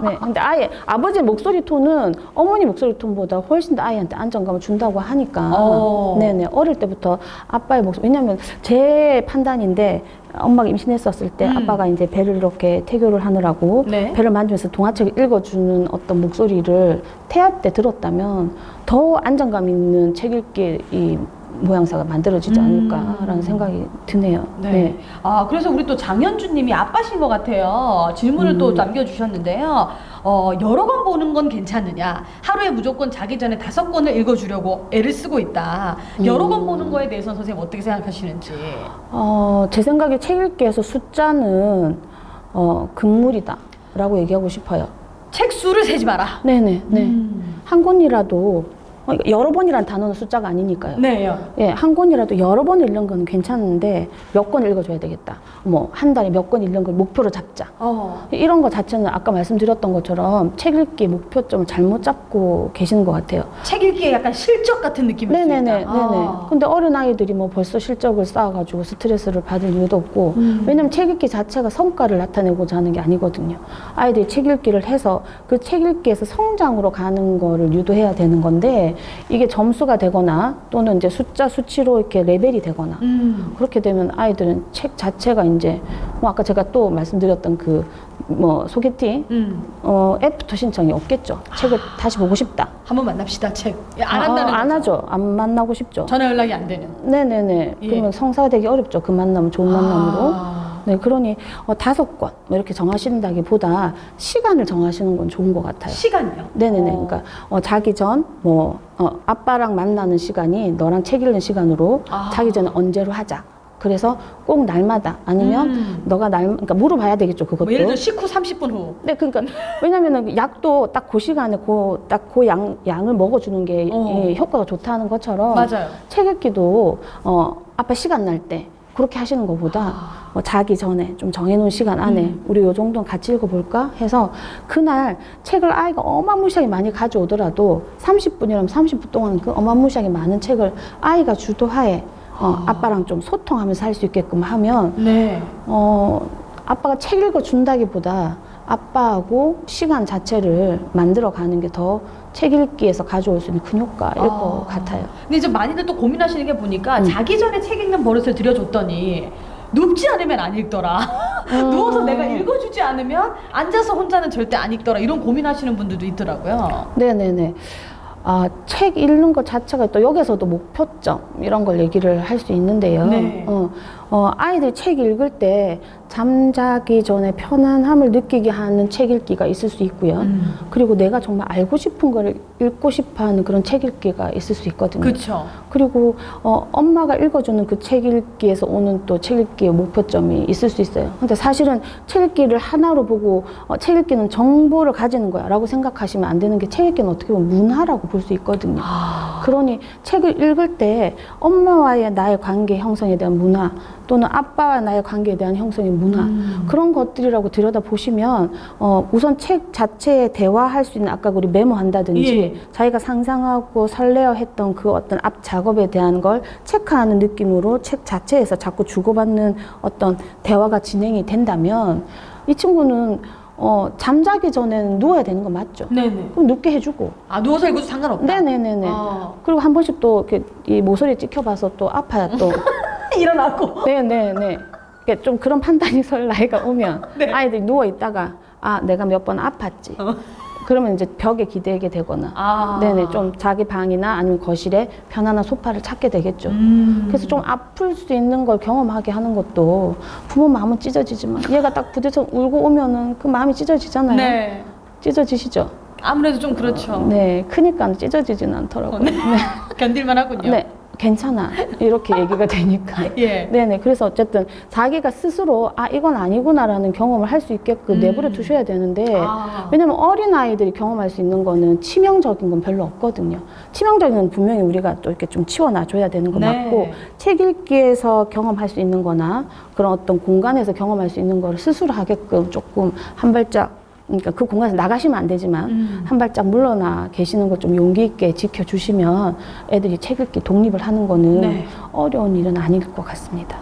네, 근데 아버지 목소리 톤은 어머니 목소리 톤보다 훨씬 더 아이한테 안정감을 준다고 하니까. 네네. 어릴 때부터 아빠의 목소리. 왜냐면 제 판단인데 엄마가 임신했었을 때 아빠가 이제 배를 이렇게 태교를 하느라고 네. 배를 만지면서 동화책을 읽어주는 어떤 목소리를 태아 때 들었다면 더 안정감 있는 책 읽기 이 모양새가 만들어지지 않을까라는 생각이 드네요. 네. 그래서 우리 또 장현주 님이 아빠신 것 같아요. 질문을 또 남겨주셨는데요. 여러 권 보는 건 괜찮느냐? 하루에 무조건 자기 전에 5권을 읽어주려고 애를 쓰고 있다. 여러 권 보는 거에 대해서는 선생님 어떻게 생각하시는지. 제 생각에 책 읽기에서 숫자는 금물이다라고 얘기하고 싶어요. 책 수를 세지 마라. 네네. 네. 한 권이라도 여러 번이란 단어는 숫자가 아니니까요. 네요. 예, 한 권이라도 여러 번 읽는 건 괜찮은데 몇 권 읽어줘야 되겠다. 뭐 한 달에 몇 권 읽는 걸 목표로 잡자. 이런 거 자체는 아까 말씀드렸던 것처럼 책 읽기 목표점을 잘못 잡고 계시는 것 같아요. 책 읽기에 약간 실적 같은 느낌일 수 네네네. 있다. 네네. 근데 어린 아이들이 뭐 벌써 실적을 쌓아가지고 스트레스를 받을 이유도 없고 왜냐면 책 읽기 자체가 성과를 나타내고자 하는 게 아니거든요. 아이들이 책 읽기를 해서 그 책 읽기에서 성장으로 가는 거를 유도해야 되는 건데 이게 점수가 되거나 또는 이제 숫자 수치로 이렇게 레벨이 되거나 그렇게 되면 아이들은 책 자체가 이제 뭐 아까 제가 또 말씀드렸던 그 뭐 소개팅 애프터 신청이 없겠죠. 책을 다시 보고 싶다. 한번 만납시다. 책. 안 한다는 안 거죠. 하죠. 안 만나고 싶죠. 전화 연락이 안 되는. 네네네. 예. 그러면 성사가 되기 어렵죠. 그 만남은 좋은 만남으로. 네, 그러니 5권 뭐 이렇게 정하신다기보다 시간을 정하시는 건 좋은 것 같아요. 시간이요? 네네네. 그러니까 자기 전 아빠랑 만나는 시간이 너랑 책 읽는 시간으로 자기 전에 언제로 하자. 그래서 꼭 날마다 아니면 너가 그러니까 물어봐야 되겠죠, 그것도. 뭐 예를 들어 식후 30분 후. 네, 그러니까 왜냐면은 약도 딱 그 시간에 양을 먹어주는 게 예, 효과가 좋다는 것처럼 맞아요. 책 읽기도 아빠 시간 날 때 그렇게 하시는 것보다 자기 전에 좀 정해놓은 시간 안에 우리 요 정도는 같이 읽어볼까 해서 그날 책을 아이가 어마무시하게 많이 가져오더라도 30분이라면 30분 동안 그 어마무시하게 많은 책을 아이가 주도하에 아빠랑 좀 소통하면서 할 수 있게끔 하면 네. 아빠가 책 읽어준다기보다 아빠하고 시간 자체를 만들어가는 게 더 책 읽기에서 가져올 수 있는 큰 효과일 것 같아요. 근데 이제 많이들 또 고민하시는 게 보니까 자기 전에 책 읽는 버릇을 들여줬더니 눕지 않으면 안 읽더라. 누워서 내가 읽어주지 않으면 앉아서 혼자는 절대 안 읽더라. 이런 고민하시는 분들도 있더라고요. 네네네. 책 읽는 것 자체가 또 여기서도 목표점 이런 걸 얘기를 할 수 있는데요. 네. 아이들이 책 읽을 때 잠자기 전에 편안함을 느끼게 하는 책 읽기가 있을 수 있고요. 그리고 내가 정말 알고 싶은 걸 읽고 싶어 하는 그런 책 읽기가 있을 수 있거든요. 그렇죠. 그리고 엄마가 읽어주는 그 책 읽기에서 오는 또 책 읽기의 목표점이 있을 수 있어요. 근데 사실은 책 읽기를 하나로 보고 책 읽기는 정보를 가지는 거야 라고 생각하시면 안 되는 게 책 읽기는 어떻게 보면 문화라고 볼 수 있거든요. 그러니 책을 읽을 때 엄마와의 나의 관계 형성에 대한 문화 또는 아빠와 나의 관계에 대한 형성의 문화 그런 것들이라고 들여다보시면 우선 책 자체에 대화할 수 있는 아까 우리 메모한다든지 예. 자기가 상상하고 설레어 했던 그 어떤 앞 작업에 대한 걸 체크하는 느낌으로 책 자체에서 자꾸 주고받는 어떤 대화가 진행이 된다면 이 친구는 잠자기 전에는 누워야 되는 거 맞죠? 네네. 그럼 눕게 해주고. 누워서 읽어도 상관없다. 네네네네. 그리고 한 번씩 또 이렇게 이 모서리 찍혀봐서 또 아파야 또. 일어나고. 네네네. 이렇게 좀 그런 판단이 설 나이가 오면 네. 아이들이 누워 있다가 내가 몇 번 아팠지. 그러면 이제 벽에 기대게 되거나. 네네. 좀 자기 방이나 아니면 거실에 편안한 소파를 찾게 되겠죠. 그래서 좀 아플 수 있는 걸 경험하게 하는 것도 부모 마음은 찢어지지만 얘가 딱 부딪혀 울고 오면은 그 마음이 찢어지잖아요. 네. 찢어지시죠? 아무래도 좀 그렇죠. 네. 크니까 찢어지진 않더라고요. 네. 견딜만 하군요. 네. 괜찮아. 이렇게 얘기가 되니까. 예. 네네. 그래서 어쨌든 자기가 스스로 이건 아니구나라는 경험을 할 수 있게끔 내버려 두셔야 되는데, 왜냐면 어린아이들이 경험할 수 있는 거는 치명적인 건 별로 없거든요. 치명적인 건 분명히 우리가 또 이렇게 좀 치워놔줘야 되는 거 네. 맞고, 책 읽기에서 경험할 수 있는 거나 그런 어떤 공간에서 경험할 수 있는 거를 스스로 하게끔 조금 한 발짝 그러니까 그 공간에서 나가시면 안 되지만 한 발짝 물러나 계시는 걸 좀 용기 있게 지켜주시면 애들이 책 읽기 독립을 하는 거는 네. 어려운 일은 아닐 것 같습니다.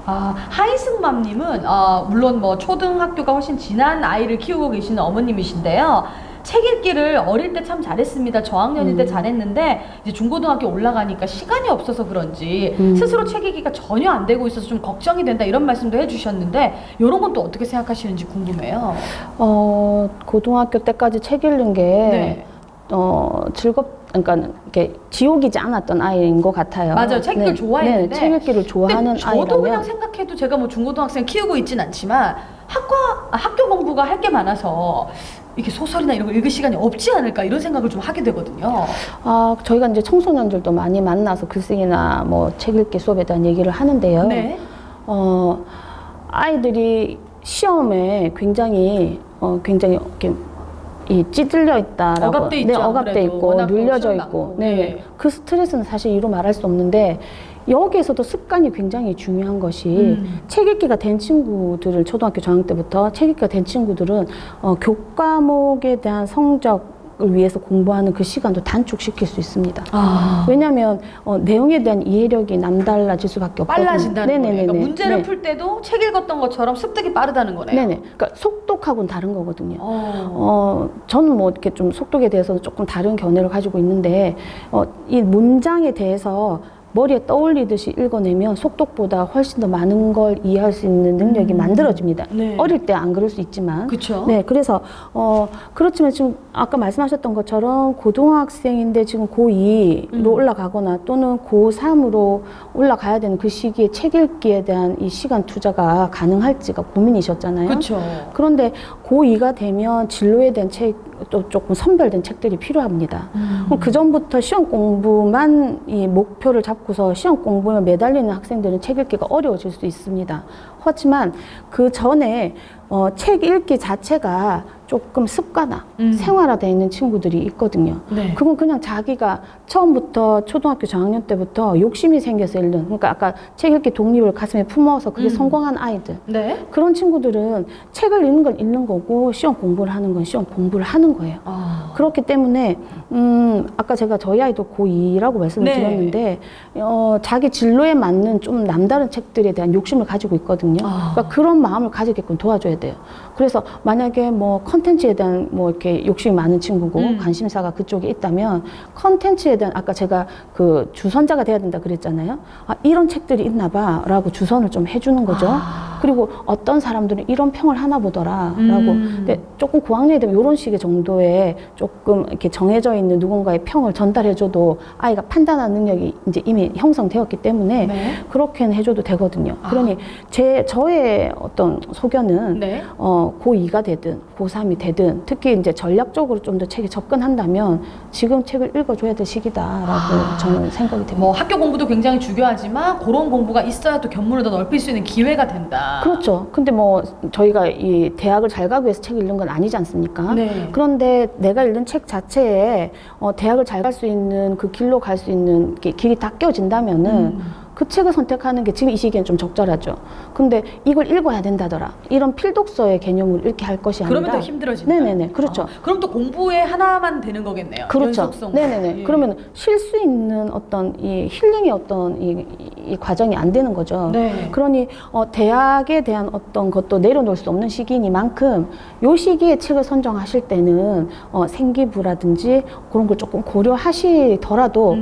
하이승맘님은 물론 뭐 초등학교가 훨씬 지난 아이를 키우고 계시는 어머님이신데요. 책 읽기를 어릴 때 참 잘했습니다. 저학년일 때 잘했는데 이제 중고등학교 올라가니까 시간이 없어서 그런지 스스로 책 읽기가 전혀 안 되고 있어서 좀 걱정이 된다 이런 말씀도 해주셨는데 이런 건 또 어떻게 생각하시는지 궁금해요. 고등학교 때까지 책 읽는 게 네. 그러니까 이렇게 지옥이지 않았던 아이인 것 같아요. 맞아요. 책 읽기를 좋아했는데 네, 책 읽기를 좋아하는 저도 아이라면 그냥 생각해도 제가 뭐 중고등학생 키우고 있진 않지만 학교 공부가 할 게 많아서 이렇게 소설이나 이런 거 읽을 시간이 없지 않을까 이런 생각을 좀 하게 되거든요. 저희가 이제 청소년들도 많이 만나서 글쓰기나 뭐 책 읽기 수업에 대한 얘기를 하는데요. 네. 아이들이 시험에 굉장히 이렇게 찌들려 있다라고. 억압돼 있죠, 억압돼 아무래도. 있고 워낙 눌려져 시험 있고. 많고. 네. 네. 그 스트레스는 사실 이루 말할 수 없는데 여기에서도 습관이 굉장히 중요한 것이 책 읽기가 된 친구들을 초등학교 저학년 때부터 책 읽기가 된 친구들은 교과목에 대한 성적을 위해서 공부하는 그 시간도 단축시킬 수 있습니다. 왜냐하면 내용에 대한 이해력이 남달라질 수밖에 없거든요. 빨라진다는 거예요. 그러니까 문제를 네. 풀 때도 책 읽었던 것처럼 습득이 빠르다는 거네요. 네네. 그러니까 속독하고는 다른 거거든요. 저는 뭐 이렇게 좀 속독에 대해서 조금 다른 견해를 가지고 있는데, 이 문장에 대해서 머리에 떠올리듯이 읽어내면 속독보다 훨씬 더 많은 걸 이해할 수 있는 능력이 만들어집니다. 네. 어릴 때 안 그럴 수 있지만. 그쵸. 네, 그래서 그렇지만 지금 아까 말씀하셨던 것처럼 고등학생인데 지금 고2로 올라가거나 또는 고3으로 올라가야 되는 그 시기에 책 읽기에 대한 이 시간 투자가 가능할지가 고민이셨잖아요. 그렇죠. 그런데 고2가 되면 진로에 대한 또 조금 선별된 책들이 필요합니다. 그럼 그 전부터 시험 공부만 이 목표를 잡고 잡고서 시험 공부에 매달리는 학생들은 책 읽기가 어려워질 수 있습니다. 하지만 그 전에 책 읽기 자체가 조금 습관화, 생활화되어 있는 친구들이 있거든요. 네. 그건 그냥 자기가 처음부터 초등학교 저학년 때부터 욕심이 생겨서 읽는, 그러니까 아까 책 읽기 독립을 가슴에 품어서 그게 성공한 아이들. 네. 그런 친구들은 책을 읽는 건 읽는 거고 시험 공부를 하는 건 시험 공부를 하는 거예요. 그렇기 때문에 아까 제가 저희 아이도 고2라고 말씀을 네. 드렸는데 자기 진로에 맞는 좀 남다른 책들에 대한 욕심을 가지고 있거든요. 그러니까 그런 마음을 가지게끔 도와줘야 돼요. 그래서 만약에 뭐 컨텐츠에 대한 뭐 이렇게 욕심이 많은 친구고 관심사가 그쪽에 있다면 컨텐츠에 대한 아까 제가 그 주선자가 돼야 된다 그랬잖아요. 아, 이런 책들이 있나 봐라고 주선을 좀 해주는 거죠. 그리고 어떤 사람들은 이런 평을 하나 보더라라고. 근데 조금 고학년이 되면 이런 식의 정도의 조금 이렇게 정해져 있는 누군가의 평을 전달해줘도 아이가 판단하는 능력이 이제 이미 형성되었기 때문에 네. 그렇게는 해줘도 되거든요. 그러니 저의 어떤 소견은 네. 고2가 되든 고3이 되든 특히 이제 전략적으로 좀 더 책에 접근한다면 지금 책을 읽어줘야 될 시기다라고 저는 생각이 됩니다. 뭐 학교 공부도 굉장히 중요하지만 그런 공부가 있어야 또 견문을 더 넓힐 수 있는 기회가 된다. 그렇죠. 근데 뭐 저희가 이 대학을 잘 가기 위해서 책을 읽는 건 아니지 않습니까? 네. 그런데 내가 읽는 책 자체에 대학을 잘 갈 수 있는 그 길로 갈 수 있는 길이 닦여진다면은 그 책을 선택하는 게 지금 이 시기엔 좀 적절하죠. 근데 이걸 읽어야 된다더라. 이런 필독서의 개념을 읽게 할 것이 아니라. 그러면 더 힘들어진다. 네네네. 그렇죠. 그럼 또 공부에 하나만 되는 거겠네요. 그렇죠. 연속성. 네네네. 예. 그러면 쉴 수 있는 어떤 이 힐링의 어떤 이 과정이 안 되는 거죠. 네. 그러니 대학에 대한 어떤 것도 내려놓을 수 없는 시기이니만큼 요 시기에 책을 선정하실 때는 생기부라든지 그런 걸 조금 고려하시더라도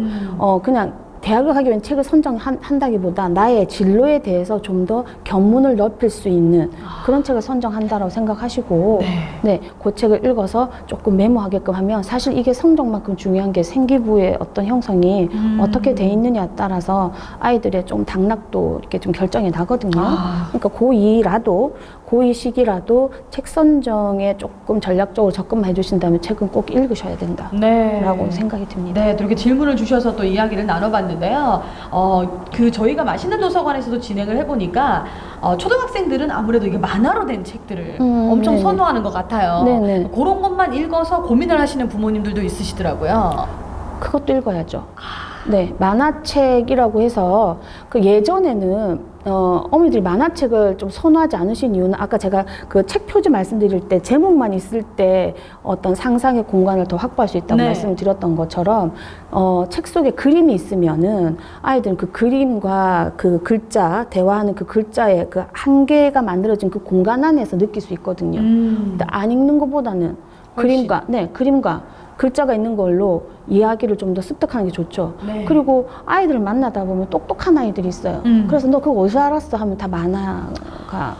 그냥 대학을 가기 위한 책을 선정한다기보다 나의 진로에 대해서 좀 더 견문을 넓힐 수 있는 그런 책을 선정한다라고 생각하시고 네, 그 책을 읽어서 조금 메모하게끔 하면 사실 이게 성적만큼 중요한 게 생기부의 어떤 형성이 어떻게 돼 있느냐에 따라서 아이들의 좀 당락도 이렇게 좀 결정이 나거든요. 그러니까 고2 시기라도 책 선정에 조금 전략적으로 접근만 해주신다면 책은 꼭 읽으셔야 된다라고 생각이 듭니다. 네, 또 이렇게 질문을 주셔서 또 이야기를 나눠봤는데요. 저희가 맛있는 도서관에서도 진행을 해보니까 초등학생들은 아무래도 이게 만화로 된 책들을 엄청 네네. 선호하는 것 같아요. 네네. 그런 것만 읽어서 고민을 하시는 부모님들도 있으시더라고요. 그것도 읽어야죠. 네, 만화책이라고 해서 그 예전에는 어머니들이 만화책을 좀 선호하지 않으신 이유는 아까 제가 그 책 표지 말씀드릴 때 제목만 있을 때 어떤 상상의 공간을 더 확보할 수 있다고 네. 말씀을 드렸던 것처럼 책 속에 그림이 있으면은 아이들은 그 그림과 그 글자 대화하는 그 글자의 그 한계가 만들어진 그 공간 안에서 느낄 수 있거든요. 근데 안 읽는 것보다는 훨씬. 그림과 글자가 있는 걸로 이야기를 좀 더 습득하는 게 좋죠. 네. 그리고 아이들을 만나다 보면 똑똑한 아이들이 있어요. 그래서 너 그거 어디서 알았어? 하면 다 만화가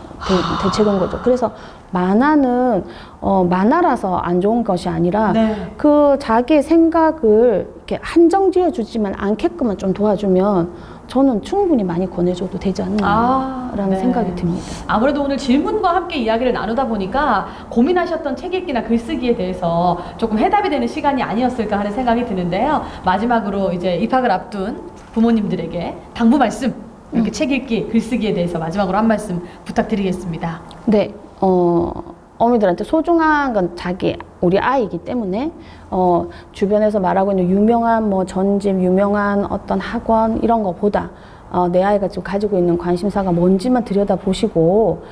대책인 거죠. 그래서 만화는 만화라서 안 좋은 것이 아니라 네. 그 자기의 생각을 이렇게 한정 지어주지만 않게끔만 좀 도와주면 저는 충분히 많이 권해줘도 되지 않나라는 네. 생각이 듭니다. 아무래도 오늘 질문과 함께 이야기를 나누다 보니까 고민하셨던 책 읽기나 글쓰기에 대해서 조금 해답이 되는 시간이 아니었을까 하는 생각이 드는데요. 마지막으로 이제 입학을 앞둔 부모님들에게 당부 말씀, 이렇게 책 읽기, 글쓰기에 대해서 마지막으로 한 말씀 부탁드리겠습니다. 네, 어머니들한테 소중한 건 우리 아이이기 때문에 주변에서 말하고 있는 유명한 뭐 전집, 유명한 어떤 학원 이런 거보다 내 아이가 지금 가지고 있는 관심사가 뭔지만 들여다보시고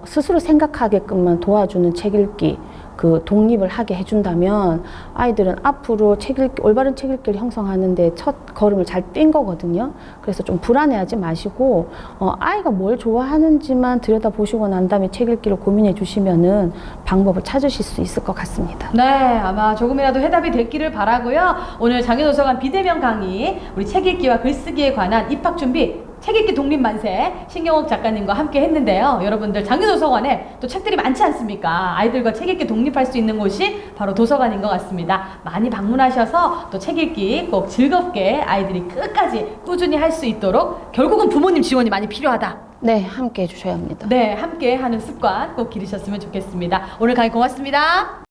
스스로 생각하게끔만 도와주는 책 읽기, 그 독립을 하게 해준다면 아이들은 앞으로 올바른 책 읽기를 형성하는데 첫 걸음을 잘 뗀 거거든요. 그래서 좀 불안해하지 마시고 아이가 뭘 좋아하는지만 들여다보시고 난 다음에 책 읽기를 고민해 주시면은 방법을 찾으실 수 있을 것 같습니다. 네, 아마 조금이라도 해답이 됐기를 바라고요. 오늘 장애도서관 비대면 강의, 우리 책 읽기와 글쓰기에 관한 입학 준비 책 읽기 독립만세 신경옥 작가님과 함께 했는데요. 여러분들 장애도서관에 또 책들이 많지 않습니까? 아이들과 책 읽기 독립할 수 있는 곳이 바로 도서관인 것 같습니다. 많이 방문하셔서 또 책 읽기 꼭 즐겁게 아이들이 끝까지 꾸준히 할 수 있도록 결국은 부모님 지원이 많이 필요하다. 네, 함께 해주셔야 합니다. 네, 함께 하는 습관 꼭 기르셨으면 좋겠습니다. 오늘 강의 고맙습니다.